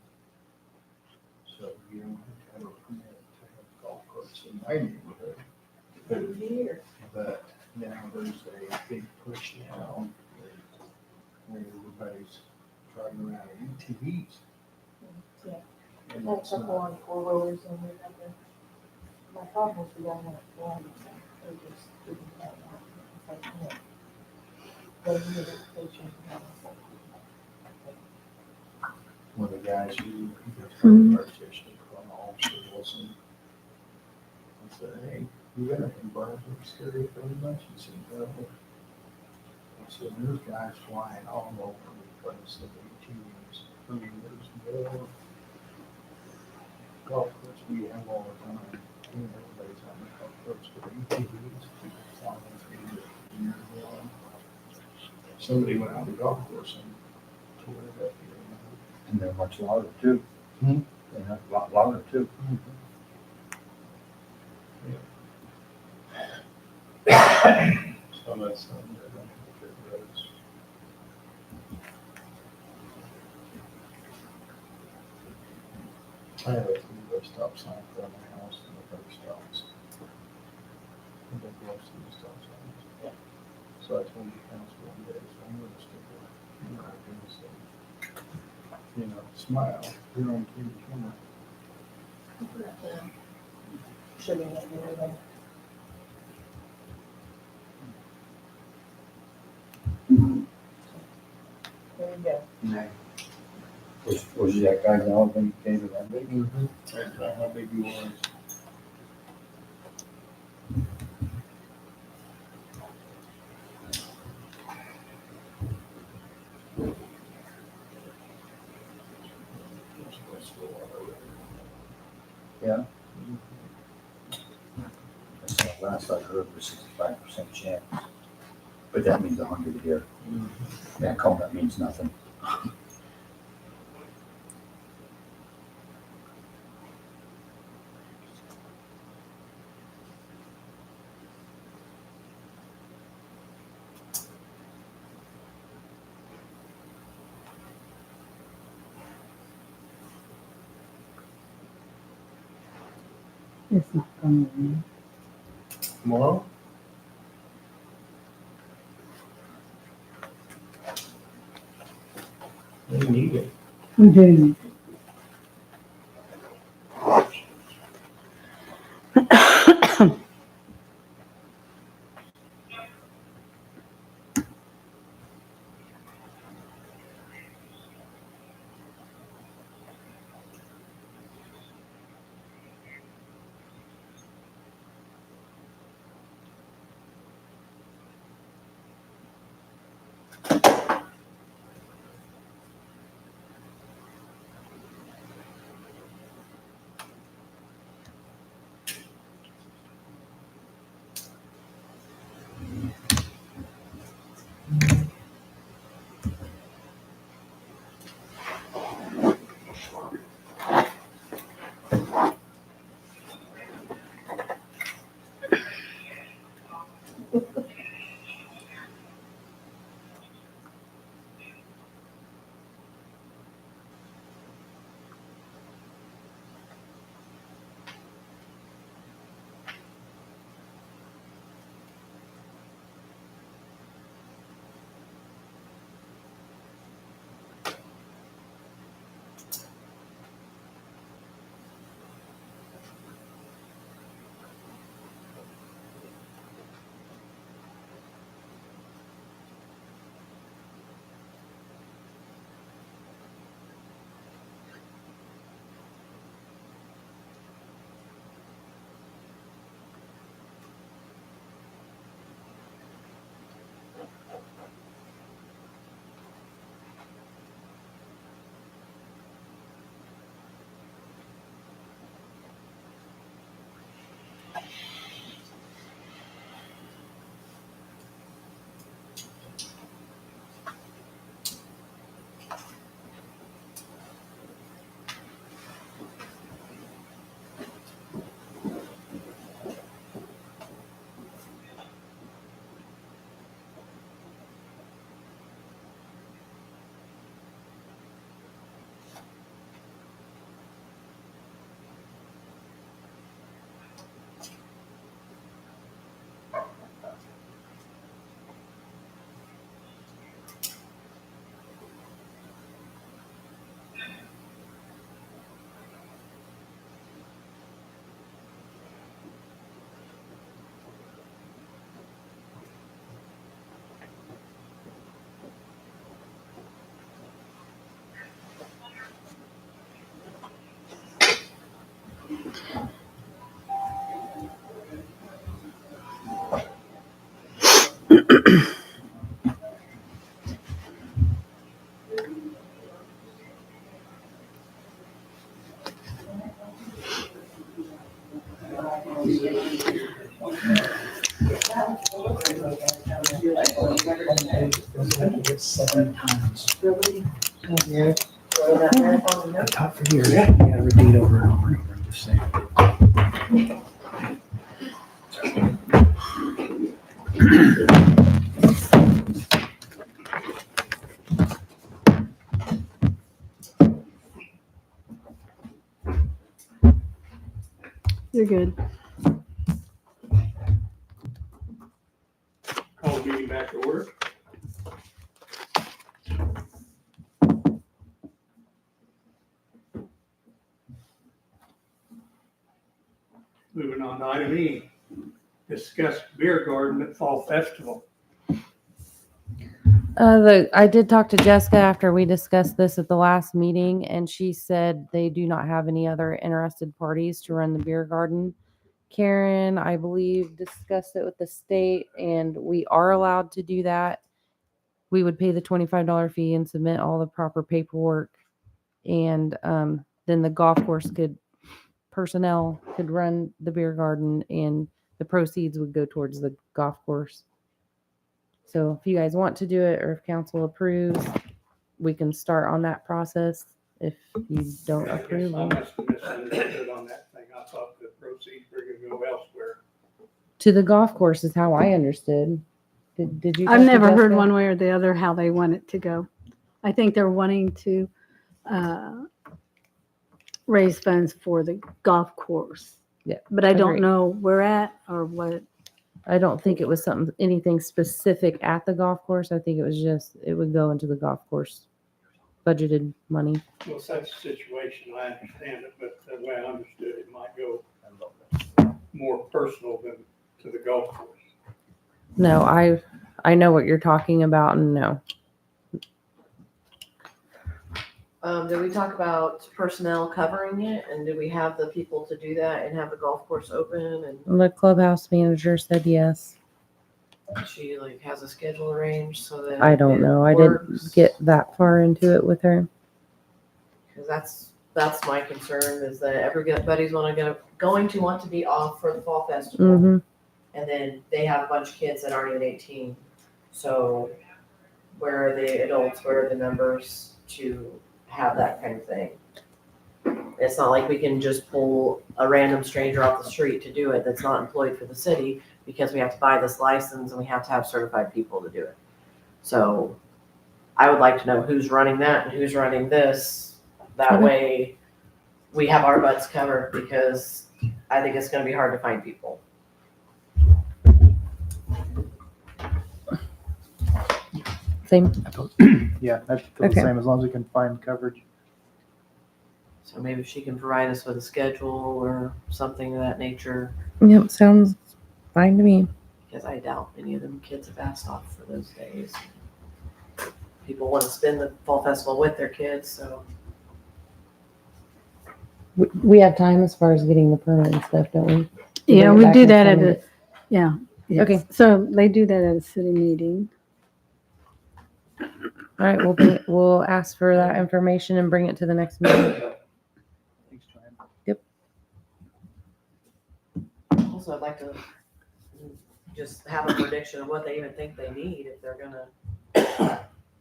So you don't have to have a permit to have golf carts in my neighborhood. But now there's a big push now where everybody's driving around in ATVs. Yeah. And Had a it's not- couple on four-wheelers and we had to, my problem was we don't have a plan, so they just didn't have one. It's like, you know, they needed it, they changed it. One of the guys who does fire station from Officer Wilson. I said, hey, you got anything, Brian, look scary very much? He said, no. I said, there's guys flying all over the place of ATVs. I mean, there's more golf carts we have all the time. You know, everybody's on the golf carts, but ATVs, people flying through the year long. Somebody went out on the golf course and tore it up here. And they're much louder too. Hmm? They're a lot louder too. So that's something that I have to address. I have a three-way stop sign in front of my house and nobody stops. Nobody goes to the stop signs. So I told the council one day, so I'm gonna stick with it. I'm not gonna say, you know, smile, you're on camera. Should be like everything. There you go. Was that guy now when he came to that big? That's how big you was. Yeah. That's the last I heard was 65% chance. But that means 100 here. That call, that means nothing. It's not going to rain. Tomorrow? We need it. We do. 7 times. I taught for years. You gotta repeat over and over and over. I'm just saying. You're good. Call the meeting back to order. Moving on to item E, discuss beer garden at Fall Festival. I did talk to Jessica after we discussed this at the last meeting, and she said they do not have any other interested parties to run the beer garden. Karen, I believe, discussed it with the state, and we are allowed to do that. We would pay the $25 fee and submit all the proper paperwork, and then the golf course personnel could run the beer garden, and the proceeds would go towards the golf course. So if you guys want to do it, or if council approves, we can start on that process. If you don't I guess approve, I must have misunderstood on that thing. I thought the proceeds were gonna go elsewhere. to the golf course is how I understood. Did you? I've talk to never heard Jessica? one way or the other how they want it to go. I think they're wanting to raise funds for the golf course. Yeah, But I don't agreed. know where at or what. I don't think it was anything specific at the golf course. I think it was just, it would go into the golf course budgeted money. Well, such a situation, I understand it, but the way I understood it might go more personal than to the golf course. No, I know what you're talking about, and no. Did we talk about personnel covering it, and do we have the people to do that and have the golf course open, and The clubhouse manager said yes. she like has a schedule arranged so that I don't it know. I works? didn't get that far into it with her. Because that's my concern, is that everybody's going to want to be off for the fall festival. Mm-hmm. And then they have a bunch of kids that aren't even 18. So where are the adults, where are the numbers to have that kind of thing? It's not like we can just pull a random stranger off the street to do it that's not employed for the city, because we have to buy this license and we have to have certified people to do it. So I would like to know who's running that and who's running this. That Okay. way we have our butts covered, because I think it's going to be hard to find people. Same. Yeah, I feel Okay. the same as long as we can find coverage. So maybe if she can provide us with a schedule or something of that nature, Yep, sounds fine to me. because I doubt any of them kids have asked off for those days. People want to spend the fall festival with their kids, so. We have time as far as getting the permit and stuff, don't we? Yeah, Bring it we back do and that at send a, it. yeah. yes. Okay. So they do that at a city meeting. All right, we'll ask for that information and bring it to the next meeting. Thanks, Joanne. Also, I'd like to just have a prediction of what they even think they need, if they're gonna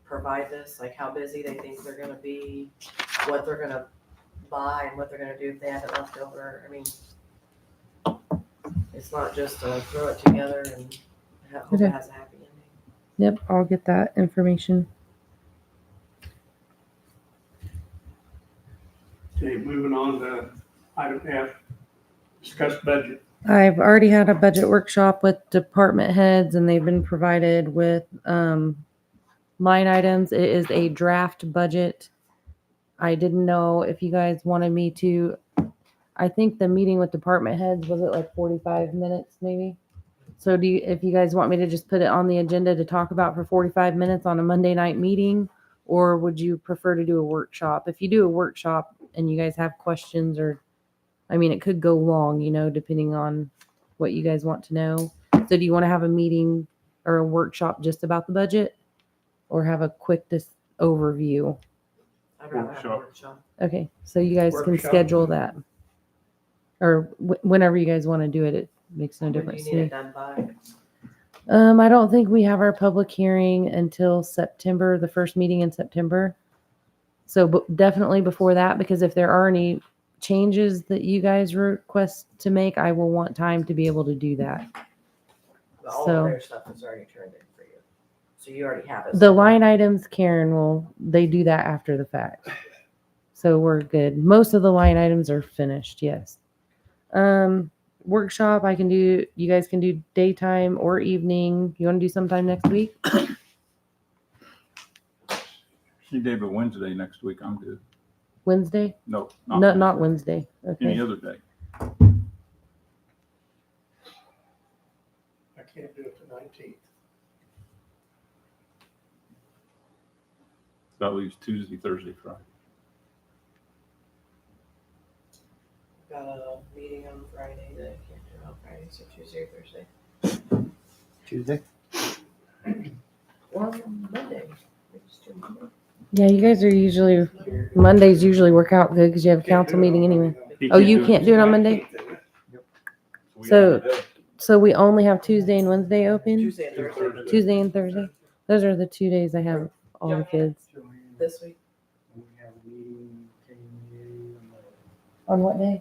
provide this, like how busy they think they're gonna be, what they're gonna buy, and what they're gonna do if they have it left over. I mean, it's not just to throw it together and hope Okay. it has a happy ending. Yep, I'll get that information. Okay, moving on to item F, discuss budget. I've already had a budget workshop with department heads, and they've been provided with line items. It is a draft budget. I didn't know if you guys wanted me to. I think the meeting with department heads was it like 45 minutes maybe. So if you guys want me to just put it on the agenda to talk about for 45 minutes on a Monday night meeting, or would you prefer to do a workshop? If you do a workshop and you guys have questions, or I mean, it could go long, depending on what you guys want to know. So do you want to have a meeting or a workshop just about the budget, or have a quick overview? I'd rather have a Workshop. workshop. Okay, so you guys can Workshop. schedule that. Or whenever you guys want to do it, it makes no When do difference you to need me. it done by? I don't think we have our public hearing until September, the first meeting in September. So definitely before that, because if there are any changes that you guys request to make, I will want time to be able to do that. All So- of their stuff is already turned in for you. So you already have it. The line items, Karen they do that after the fact. So we're good. Most of the line items are finished, yes. Workshop, you guys can do daytime or evening. You want to do sometime next week? Any day but Wednesday next week, I'm good. Wednesday? No, Not Wednesday. Any Okay. other day. I can't do it the 19th. That leaves Tuesday, Thursday, Friday. Got a meeting on Friday that I can't do on Friday, so Tuesday or Thursday. Tuesday? Or Monday. We just do Monday. Yeah, you guys are usually, Mondays usually work out good because you have a council meeting anyway. Oh, you can't do it on Monday? We So- got a day. So we only have Tuesday and Wednesday open? Tuesday and Thursday. Tuesday and Thursday? Those are the 2 days I have all the kids. This week. We have a meeting, On what day?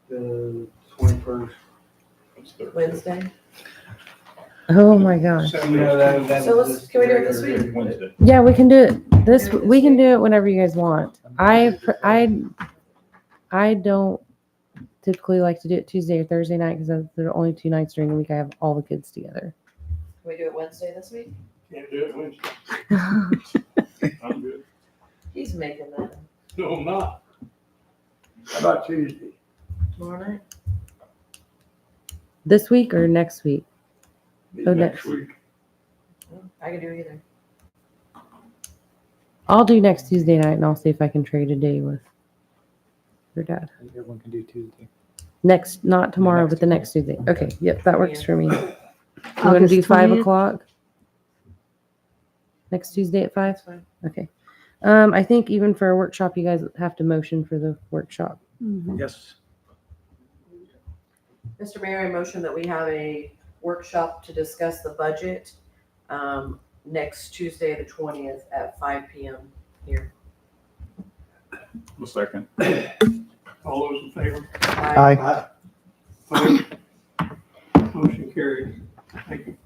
the 21st. Wednesday. Oh my gosh. So can we do it this week? Wednesday. Yeah, we can do it we can do it whenever you guys want. I don't typically like to do it Tuesday or Thursday night because they're the only 2 nights during the week I have all the kids together. Can we do it Wednesday this week? Can't do it Wednesday. I'm good. He's making that No, I'm not. How about Tuesday? tomorrow night. This week or next week? Oh, Next week. I can do either. I'll do next Tuesday night and I'll see if I can trade a day with your dad. I think everyone can do Tuesday. Not tomorrow, next but the next Tuesday. Okay, yep, that works for me. You want to August do 5 20th? o'clock? Next Tuesday at 5? That's fine. Okay. I think even for a workshop, you guys have to motion for the workshop. Yes. Mr. Mayor, I motion that we have a workshop to discuss the budget next Tuesday, the 20th at 5 p.m. here. A second. All those in favor? Aye. Opposed? Motion carried. Thank you.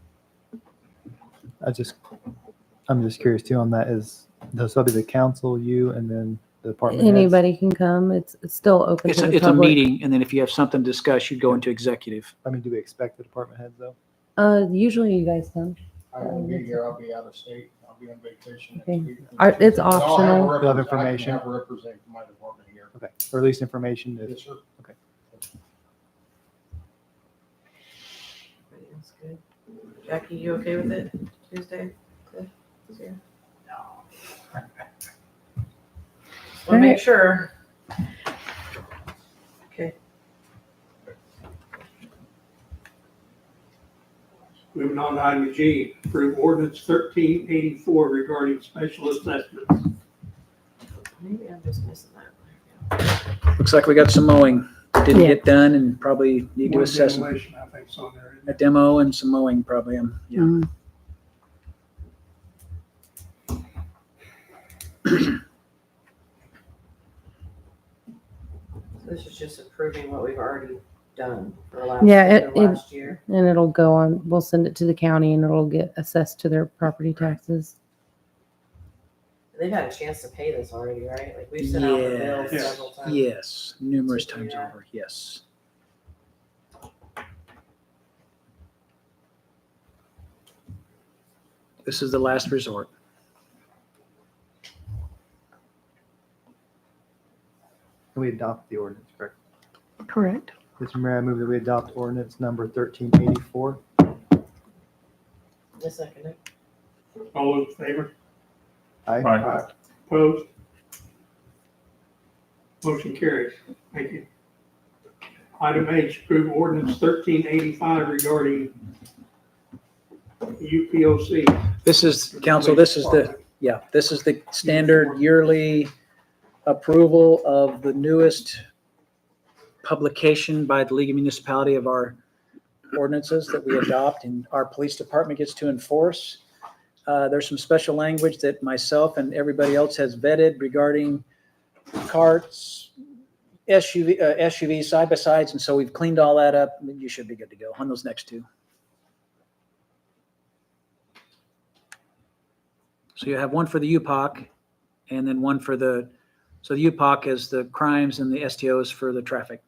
I'm just curious too on that is, that'll be the council, you, and then the department heads? Anybody can come. It's still open It's to a, the it's a public. meeting, and then if you have something to discuss, you go into executive. I mean, do we expect the department heads though? Usually you guys come. I won't be here, I'll be out of state, I'll be on vacation Okay. next week. It's I'll have a optional. You'll have represent- I can information. have a representative from my department here. Okay, or at least information if, Yes, sir. Everybody else good? Jackie, you okay with it? Tuesday? Good? Yeah. Just wanna make sure. Okay. Moving on to item G, approve ordinance 1384 regarding special assessments. Maybe I'm just missing that. Looks like we got some mowing. Didn't Yeah. get done and probably need to One assess demolition, I think, is on there. isn't a it? demo and some mowing probably. Yeah. Mhm. This is just approving what we've already done for the last, Yeah, for last year. And it'll go on, we'll send it to the county and it'll get assessed to their property taxes. They've had a chance to pay this already, right? Like we've sent out the bills Yes. several times. Yes, numerous To do times that. over, yes. This is the last resort. we adopt the ordinance, correct? Correct. Mr. Mayor, I move that we adopt ordinance number 1384. A second. All those in favor? Aye. Aye. Opposed? Motion carries. Thank you. Item H, approve ordinance 1385 regarding UPOC. This is, council, this is the standard yearly approval of the newest publication by the League of Municipality of our ordinances that we adopt and our police department gets to enforce. There's some special language that myself and everybody else has vetted regarding carts, SUVs, side-by-sides, and so we've cleaned all that up. You should be good to go on those next two. So you have one for the UPOC and then one for the UPOC is the crimes and the STOs for the traffic.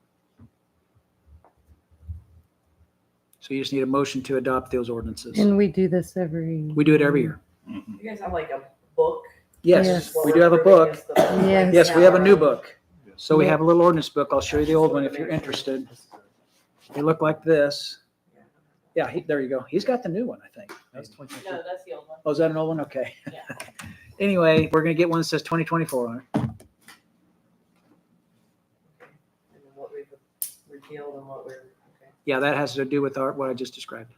So you just need a motion to adopt those ordinances. And we do this every. We do it every year. You guys have like a book? Yes, Yes. we do have a book. Yes. Yes, we have a new book. So we have a little ordinance book. I'll show you the old one if you're interested. They look like this. Yeah, there you go. He's got the new one, I think. No, that's the old one. Oh, is that an old one? Okay. Yeah. Anyway, we're gonna get one that says 2024 on it. And then what we've repealed and what we're, okay. Yeah, that has to do with what I just described.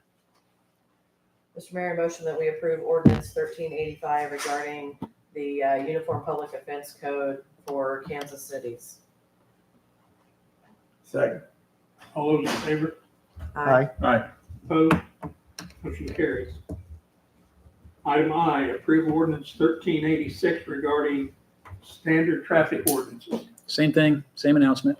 Mr. Mayor, motion that we approve ordinance 1385 regarding the Uniform Public Offense Code for Kansas cities. Second. All those in favor? Aye. Opposed? Motion carries. Item I, approve ordinance 1386 regarding standard traffic ordinances. Same thing, same announcement.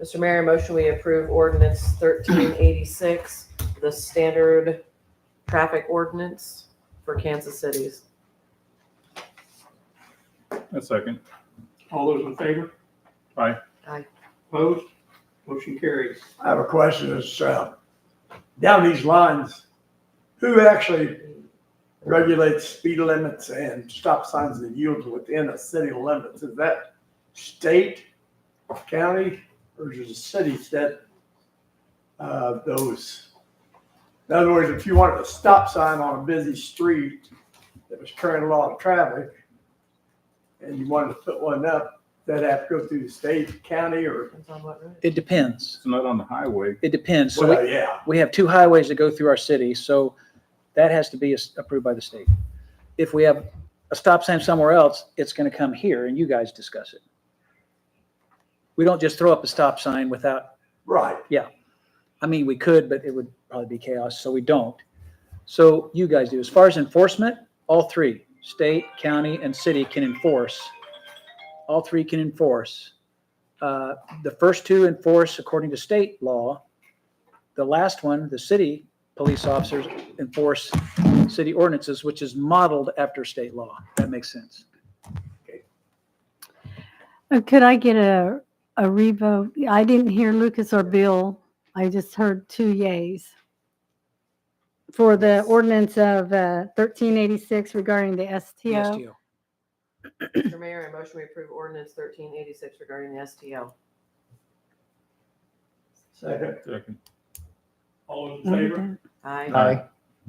Mr. Mayor, motion we approve ordinance 1386, the standard traffic ordinance for Kansas cities. A second. All those in favor? Aye. Aye. Opposed? Motion carries. I have a question. It's, down these lines, who actually regulates speed limits and stop signs that yield within a city limits? Is that state, county, or is it the city set those? In other words, if you wanted a stop sign on a busy street that was carrying a lot of traffic and you wanted to put one up, that'd have to go through the state, county, or? Depends on what road. It depends. It's not on the highway. It depends. So Well, yeah. we have two highways that go through our city, so that has to be approved by the state. If we have a stop sign somewhere else, it's gonna come here and you guys discuss it. We don't just throw up a stop sign without, Right. I mean, we could, but it would probably be chaos, so we don't. So you guys do. As far as enforcement, all three, state, county, and city can enforce. All three can enforce. The first two enforce according to state law. The last one, the city police officers enforce city ordinances, which is modeled after state law. That makes sense. Could I get a revote? I didn't hear Lucas or Bill. I just heard 2 yays for the ordinance of 1386 regarding the The STO. STO. Mr. Mayor, I motion we approve ordinance 1386 regarding the STO. Second. Second. All those in favor? Aye. Aye.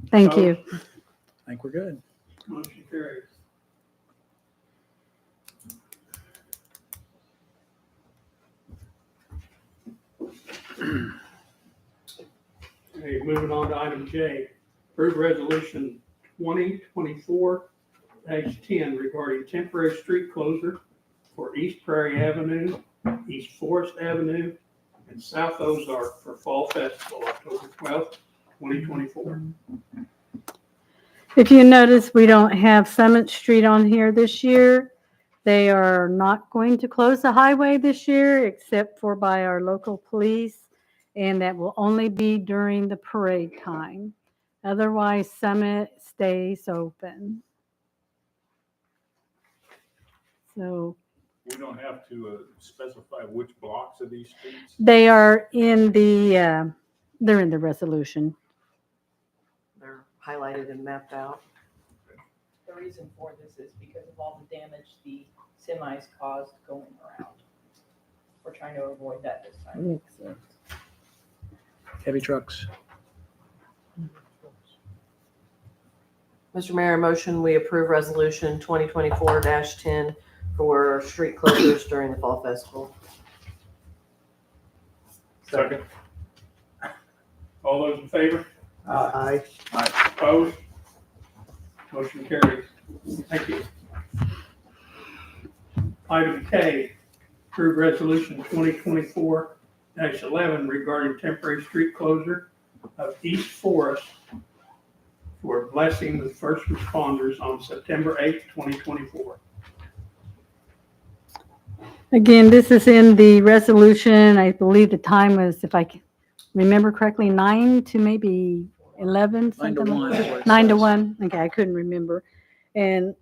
Thank you. I think we're good. Motion carries. Okay, moving on to item J, approve resolution 2024-10 regarding temporary street closure for East Prairie Avenue, East Forest Avenue, and South Ozark for Fall Festival, October 12th, 2024. If you notice, we don't have Summit Street on here this year. They are not going to close the highway this year except for by our local police, and that will only be during the parade time. Otherwise, Summit stays open. So We don't have to specify which blocks of these streets. they are in the, they're in the resolution. They're highlighted and mapped out. The reason for this is because of all the damage the semis caused going around. We're trying to avoid that this time. Heavy trucks. Mr. Mayor, motion we approve resolution 2024-10 for street closures during the Fall Festival. Second. All those in favor? Aye. Opposed? Motion carries. Thank you. Item K, approve resolution 2024-11 regarding temporary street closure of East Forest for blessing the first responders on September 8th, 2024. Again, this is in the resolution. I believe the time was, if I can remember correctly, 9 to maybe 11, 9 to something 1 like is what that. it 9 to says. 1. Okay, I couldn't remember. And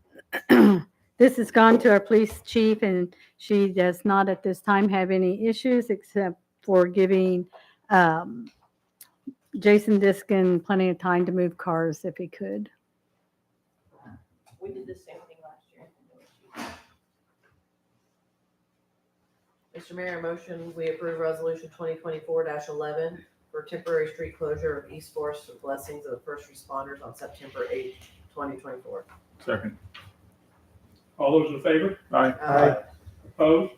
this has gone to our police chief, and she does not at this time have any issues except for giving Jason Diskin plenty of time to move cars if he could. We did the same thing last year. Mr. Mayor, motion, we approve resolution 2024-11 for temporary street closure of East Forest for blessings of the first responders on September 8th, 2024. Second. All those in favor? Aye. Opposed?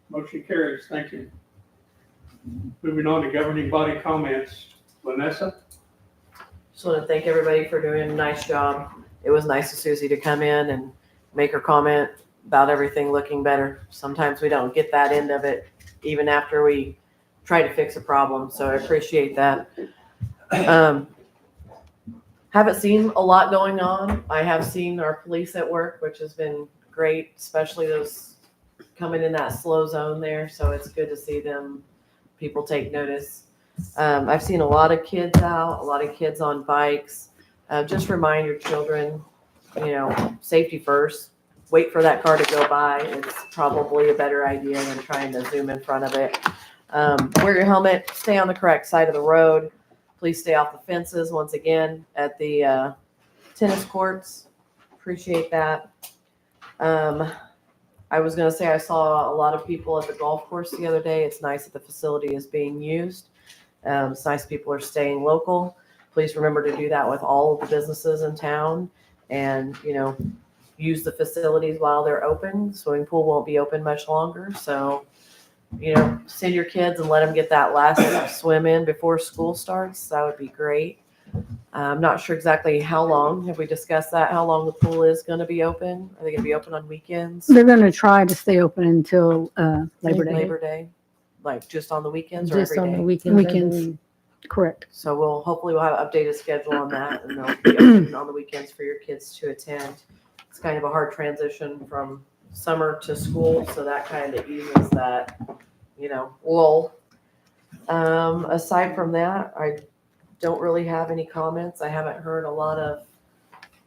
Motion carries. Thank you. Moving on to governing body comments. Vanessa? Just want to thank everybody for doing a nice job. It was nice of Susie to come in and make her comment about everything looking better. Sometimes we don't get that end of it, even after we try to fix a problem. So I appreciate that. Haven't seen a lot going on. I have seen our police at work, which has been great, especially those coming in that slow zone there. So it's good to see them, people take notice. I've seen a lot of kids out, a lot of kids on bikes. Just remind your children, safety first. Wait for that car to go by. It's probably a better idea than trying to zoom in front of it. Wear your helmet, stay on the correct side of the road. Please stay off the fences once again at the tennis courts. Appreciate that. I was going to say I saw a lot of people at the golf course the other day. It's nice that the facility is being used. It's nice people are staying local. Please remember to do that with all of the businesses in town and, use the facilities while they're open. Swimming pool won't be open much longer. So, send your kids and let them get that last swim in before school starts. That would be great. I'm not sure exactly how long. Have we discussed that? How long the pool is going to be open? Are they going to be open on weekends? They're going to try to stay open until Labor Day. Labor Day, like just on the weekends or Just every on the day? weekends. I Weekends. believe. Correct. So hopefully we'll have an updated schedule on that, and they'll be open on the weekends for your kids to attend. It's kind of a hard transition from summer to school, so that kind of eases that, lull. Aside from that, I don't really have any comments. I haven't heard a lot of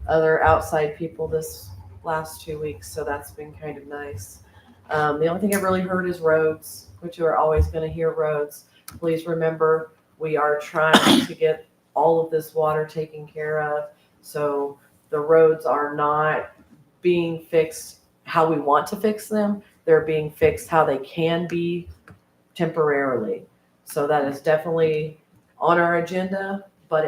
other outside people this last 2 weeks, so that's been kind of nice. The only thing I've really heard is roads, which you are always going to hear roads. Please remember, we are trying to get all of this water taken care of, so the roads are not being fixed how we want to fix them. They're being fixed how they can be temporarily. So that is definitely on our agenda, but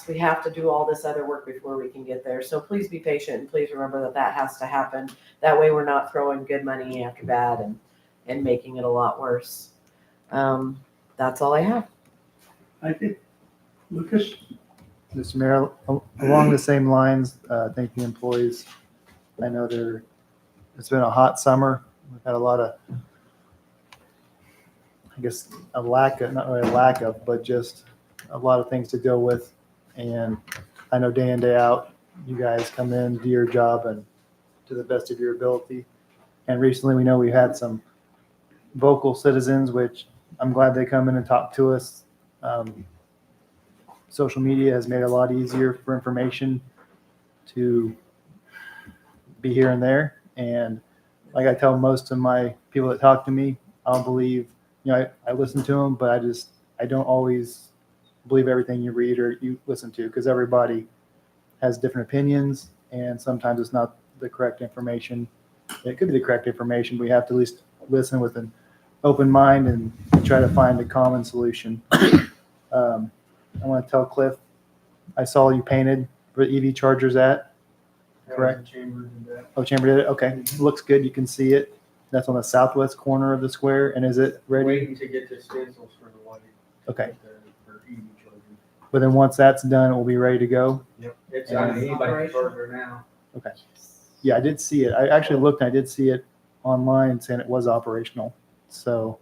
we have to do all this other work before we can get there. So please be patient and please remember that has to happen. That way we're not throwing good money after bad and making it a lot worse. That's all I have. Thank you. Lucas? Mr. Mayor, along the same lines, thank the employees. I know it's been a hot summer. We've had a lot of, not really a lack of, but just a lot of things to deal with. And I know day in, day out, you guys come in, do your job and to the best of your ability. And recently we know we had some vocal citizens, which I'm glad they come in and talk to us. Social media has made it a lot easier for information to be here and there. And like I tell most of my people that talk to me, I'll believe, I listen to them, but I don't always believe everything you read or you listen to, because everybody has different opinions and sometimes it's not the correct information. It could be the correct information. We have to at least listen with an open mind and try to find a common solution. I want to tell Cliff, I saw you painted where the EV charger's at. Correct? Chamber did that. Oh, Chamber did it? Okay. Looks good. You can see it. That's on the southwest corner of the square. And is it ready? Waiting to get the stencils for the light. Okay. For EV chargers. But then once that's done, it will be ready to go. It's on on eBay further now. Okay. Yeah, I did see it. I actually looked, and I did see it online saying it was operational. So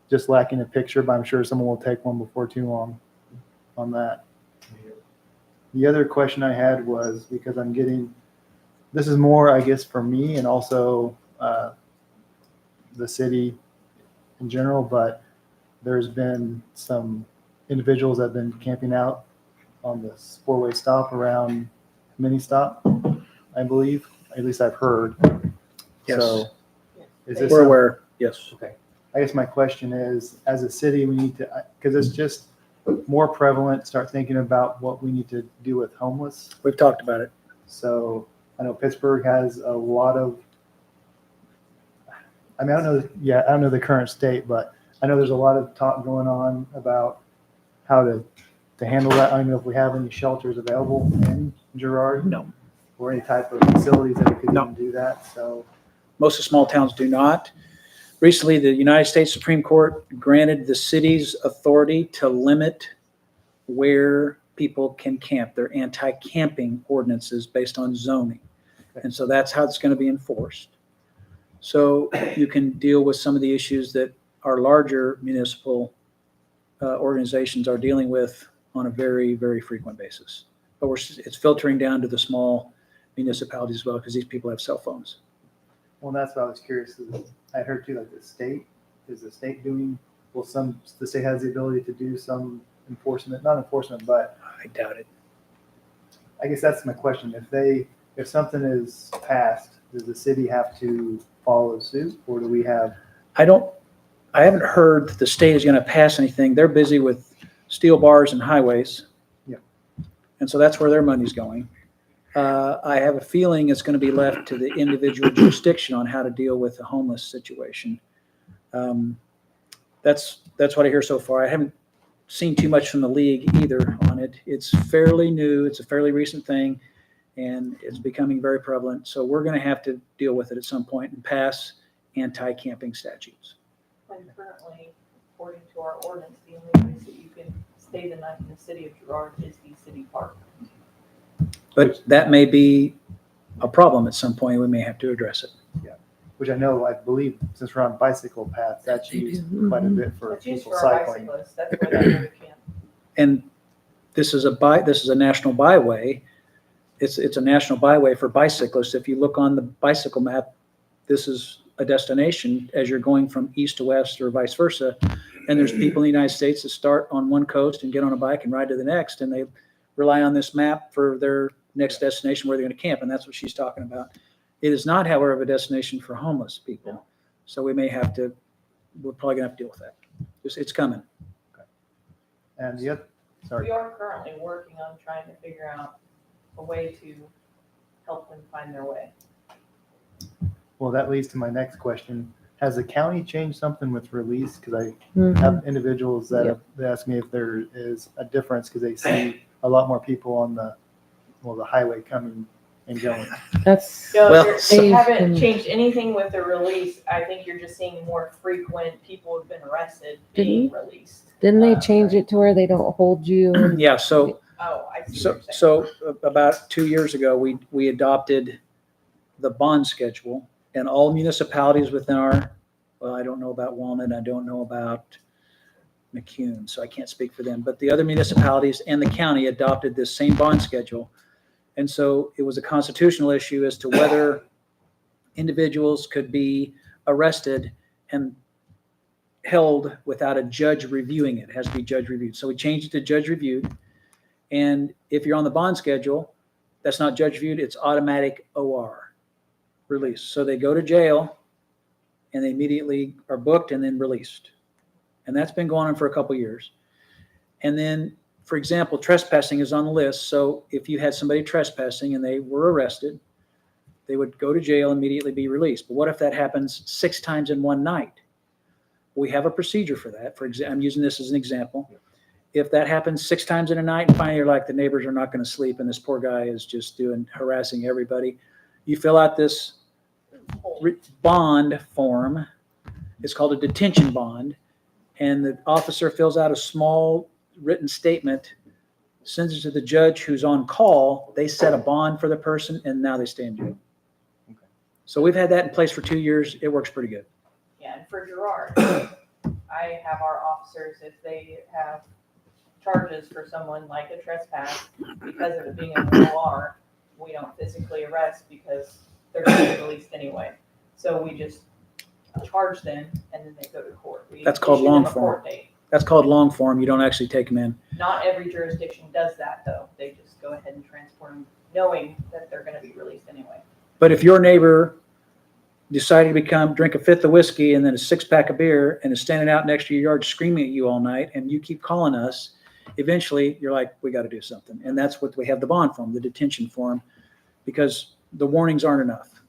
just lacking a picture, but I'm sure someone will take one before too long on that. The other question I had was, because I'm getting, this is more, I guess, for me and also the city in general, but there's been some individuals that have been camping out on this four-way stop around mini stop, I believe. At least I've heard. Yes. So is this We're some- aware, yes. Okay. I guess my question is, as a city, we need to, because it's just more prevalent, start thinking about what we need to do with homeless. We've talked about it. So I know Pittsburgh has a lot of, I mean, I don't know the current state, but I know there's a lot of talk going on about how to handle that. I don't know if we have any shelters available in Girard. No. Or any type of facilities that we could No. even do that. So Most of small towns do not. Recently, the United States Supreme Court granted the city's authority to limit where people can camp. They're anti-camping ordinances based on zoning. And so that's how it's going to be enforced. So you can deal with some of the issues that our larger municipal organizations are dealing with on a very, very frequent basis. But it's filtering down to the small municipalities as well, because these people have cell phones. well, that's what I was curious. I heard too, like the state, is the state doing, well, the state has the ability to do some enforcement, not enforcement, but I doubt it. I guess that's my question. If something is passed, does the city have to follow suit, or do we have? I haven't heard that the state is going to pass anything. They're busy with steel bars and highways. Yeah. And so that's where their money's going. I have a feeling it's going to be left to the individual jurisdiction on how to deal with the homeless situation. That's what I hear so far. I haven't seen too much from the league either on it. It's fairly new. It's a fairly recent thing, and it's becoming very prevalent. So we're going to have to deal with it at some point and pass anti-camping statutes. And currently, according to our ordinance, the only place that you can stay the night in the city of Girard is the city park. But that may be a problem at some point. We may have to address it. Which I believe, since we're on bicycle paths, that's used quite a bit for That's used people for our cycling. bicyclists, that's where they go to camp. And this is a national byway. It's a national byway for bicyclists. If you look on the bicycle map, this is a destination as you're going from east to west or vice versa. And there's people in the United States that start on one coast and get on a bike and ride to the next, and they rely on this map for their next destination where they're going to camp. And that's what she's talking about. It is not, however, a destination for homeless people. So we're probably going to have to deal with that. It's coming. And the other, sorry. We are currently working on trying to figure out a way to help them find their way. Well, that leads to my next question. Has the county changed something with release? Because I have individuals that have asked me if there is a difference because they see a lot more people on the highway coming and going. That's, No, Well, they so- haven't changed anything with the release. I think you're just seeing more frequent people who've been arrested being released. didn't they change it to where they don't hold you? Yeah. So Oh, I see what you're saying. So about 2 years ago, we adopted the bond schedule, and all municipalities within I don't know about Walnut, I don't know about McCune, so I can't speak for them, but the other municipalities and the county adopted this same bond schedule. And so it was a constitutional issue as to whether individuals could be arrested and held without a judge reviewing it. It has to be judge reviewed. So we changed it to judge reviewed. And if you're on the bond schedule, that's not judge reviewed, it's automatic OR release. So they go to jail and they immediately are booked and then released. And that's been going on for a couple of years. And then, for example, trespassing is on the list. So if you had somebody trespassing and they were arrested, they would go to jail and immediately be released. But what if that happens 6 times in one night? We have a procedure for that. I'm using this as an example. If that happens 6 times in a night and finally you're like, the neighbors are not going to sleep and this poor guy is just harassing everybody, you fill out this bond form. It's called a detention bond. And the officer fills out a small written statement sends it to the judge who's on call, they set a bond for the person, and now they stay in jail. So we've had that in place for 2 years. It works pretty good. Yeah, and for Girard, I have our officers, if they have charges for someone like a trespass, because of it being an OR, we don't physically arrest because they're gonna be released anyway. So we just charge them and then they go to court. We That's called issue them long a form. court date. That's called long form. You don't actually take them in. Not every jurisdiction does that though. They just go ahead and transport them, knowing that they're gonna be released anyway. But if your neighbor decided to drink a fifth of whiskey and then a 6-pack of beer and is standing out next to your yard screaming at you all night and you keep calling us, eventually you're like, we got to do something. And that's what we have the bond form, the detention form, because the warnings aren't enough.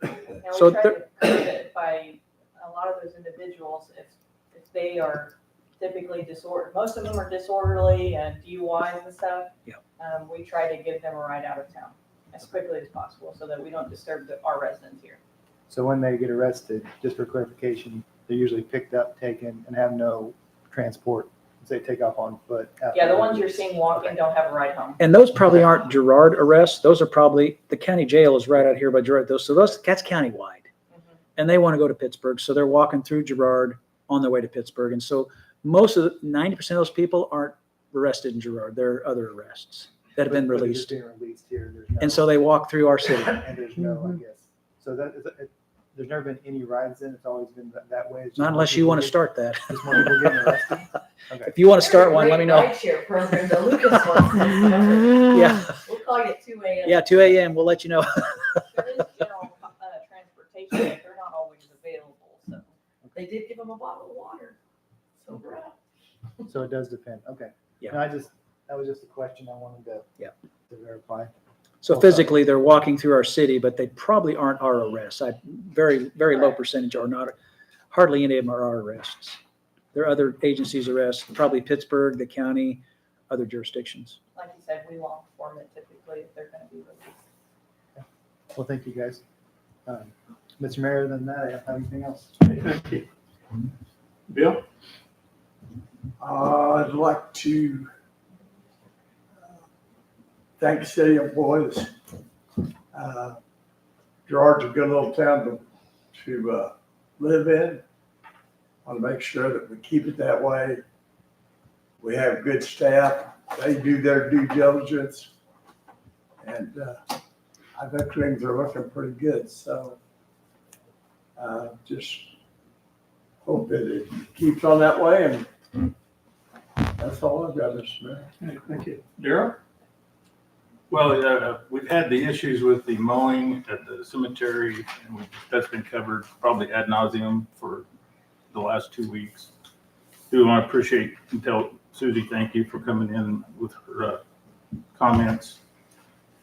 And So we try to curb it by a lot of those individuals, if they are typically disordered, most of them are disorderly and DUIs and stuff. Yeah. We try to give them a ride out of town as quickly as possible so that we don't disturb our residents here. So when they get arrested, just for clarification, they're usually picked up, taken, and have no transport. They take off on foot. Yeah, the ones you're seeing walking don't have a ride home. And those probably aren't Girard arrests. Those are probably, the county jail is right out here by Girard. That's countywide. Mhm. And they want to go to Pittsburgh. So they're walking through Girard on their way to Pittsburgh. And so 90% of those people aren't arrested in Girard. There are other arrests that have been But they're released. being released here. There's no, And so they walk through our city. and there's no, I guess. So there's never been any rides in. It's always been that way. It's just Not more unless you people want to get- start that. Just more people getting arrested. Okay. If you want to start one, let me know. Rideshare program, the Lucas one. Yeah. We'll call you at 2 a.m. Yeah, 2 a.m. We'll let you know. There is general transportation, but they're not always available, so. They did give them a bottle of water. Sober up. So it does depend. Okay. Yeah. No, that was just a question I wanted to verify. So physically, they're walking through our city, but they probably aren't our arrests. Very, very low percentage are not, hardly any of them are our arrests. There are other agencies' arrests, probably Pittsburgh, the county, other jurisdictions. Like you said, we long form it typically if they're gonna be released. Well, thank you guys. Mr. Mayor, than that, I don't have anything else. Thank you. Bill? I'd like to thank the city employees. Girard's a good little town to live in. I want to make sure that we keep it that way. We have good staff. They do their due diligence. And I think things are looking pretty good. So just hope that it keeps on that way. And that's all I've got, Mr. Mayor. Okay, thank you. Darrell? Well, we've had the issues with the mowing at the cemetery, and that's been covered probably ad nauseum for the last 2 weeks. Do want to appreciate and tell Susie, thank you for coming in with her comments.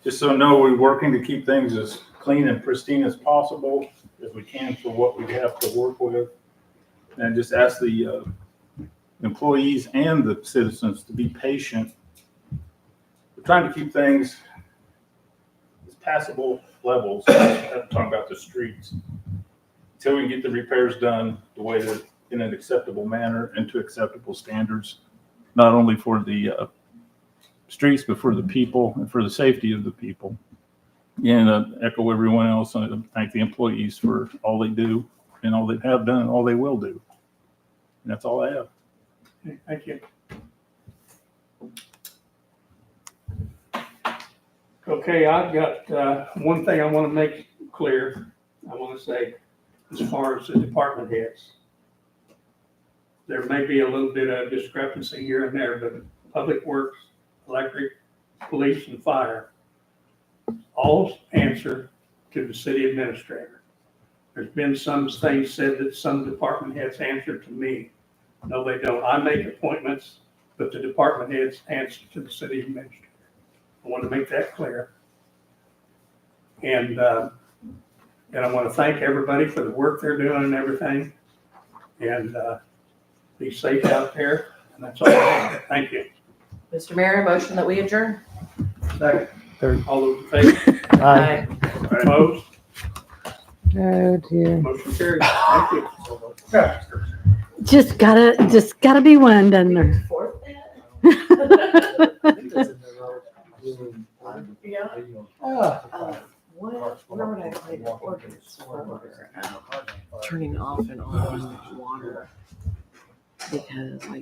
Just so know, we're working to keep things as clean and pristine as possible as we can for what we have to work with. And just ask the employees and the citizens to be patient. We're trying to keep things as passable levels. I'm talking about the streets until we get the repairs done the way that in an acceptable manner and to acceptable standards, not only for the streets, but for the people and for the safety of the people. And echo everyone else and thank the employees for all they do and all they have done and all they will do. And that's all I have. Okay, thank you. Okay, I've got one thing I want to make clear. I want to say, as far as the department heads, there may be a little bit of discrepancy here and there, but Public Works, Electric, Police, and Fire all answer to the city administrator. There's been some things said that some department heads answer to me. No, they don't. I make appointments, but the department heads answer to the city administrator. I want to make that clear. And I want to thank everybody for the work they're doing and everything. And be safe out there. And that's all I have. Thank you. Mr. Mayor, motion that we adjourn. Second. Third. All those in favor? Aye. Opposed? Oh dear. Motion carries. Thank you. Just gotta be one, doesn't there? Fourth, Yeah. Ah, Where would I find an ordinance for turning off and on water? Because like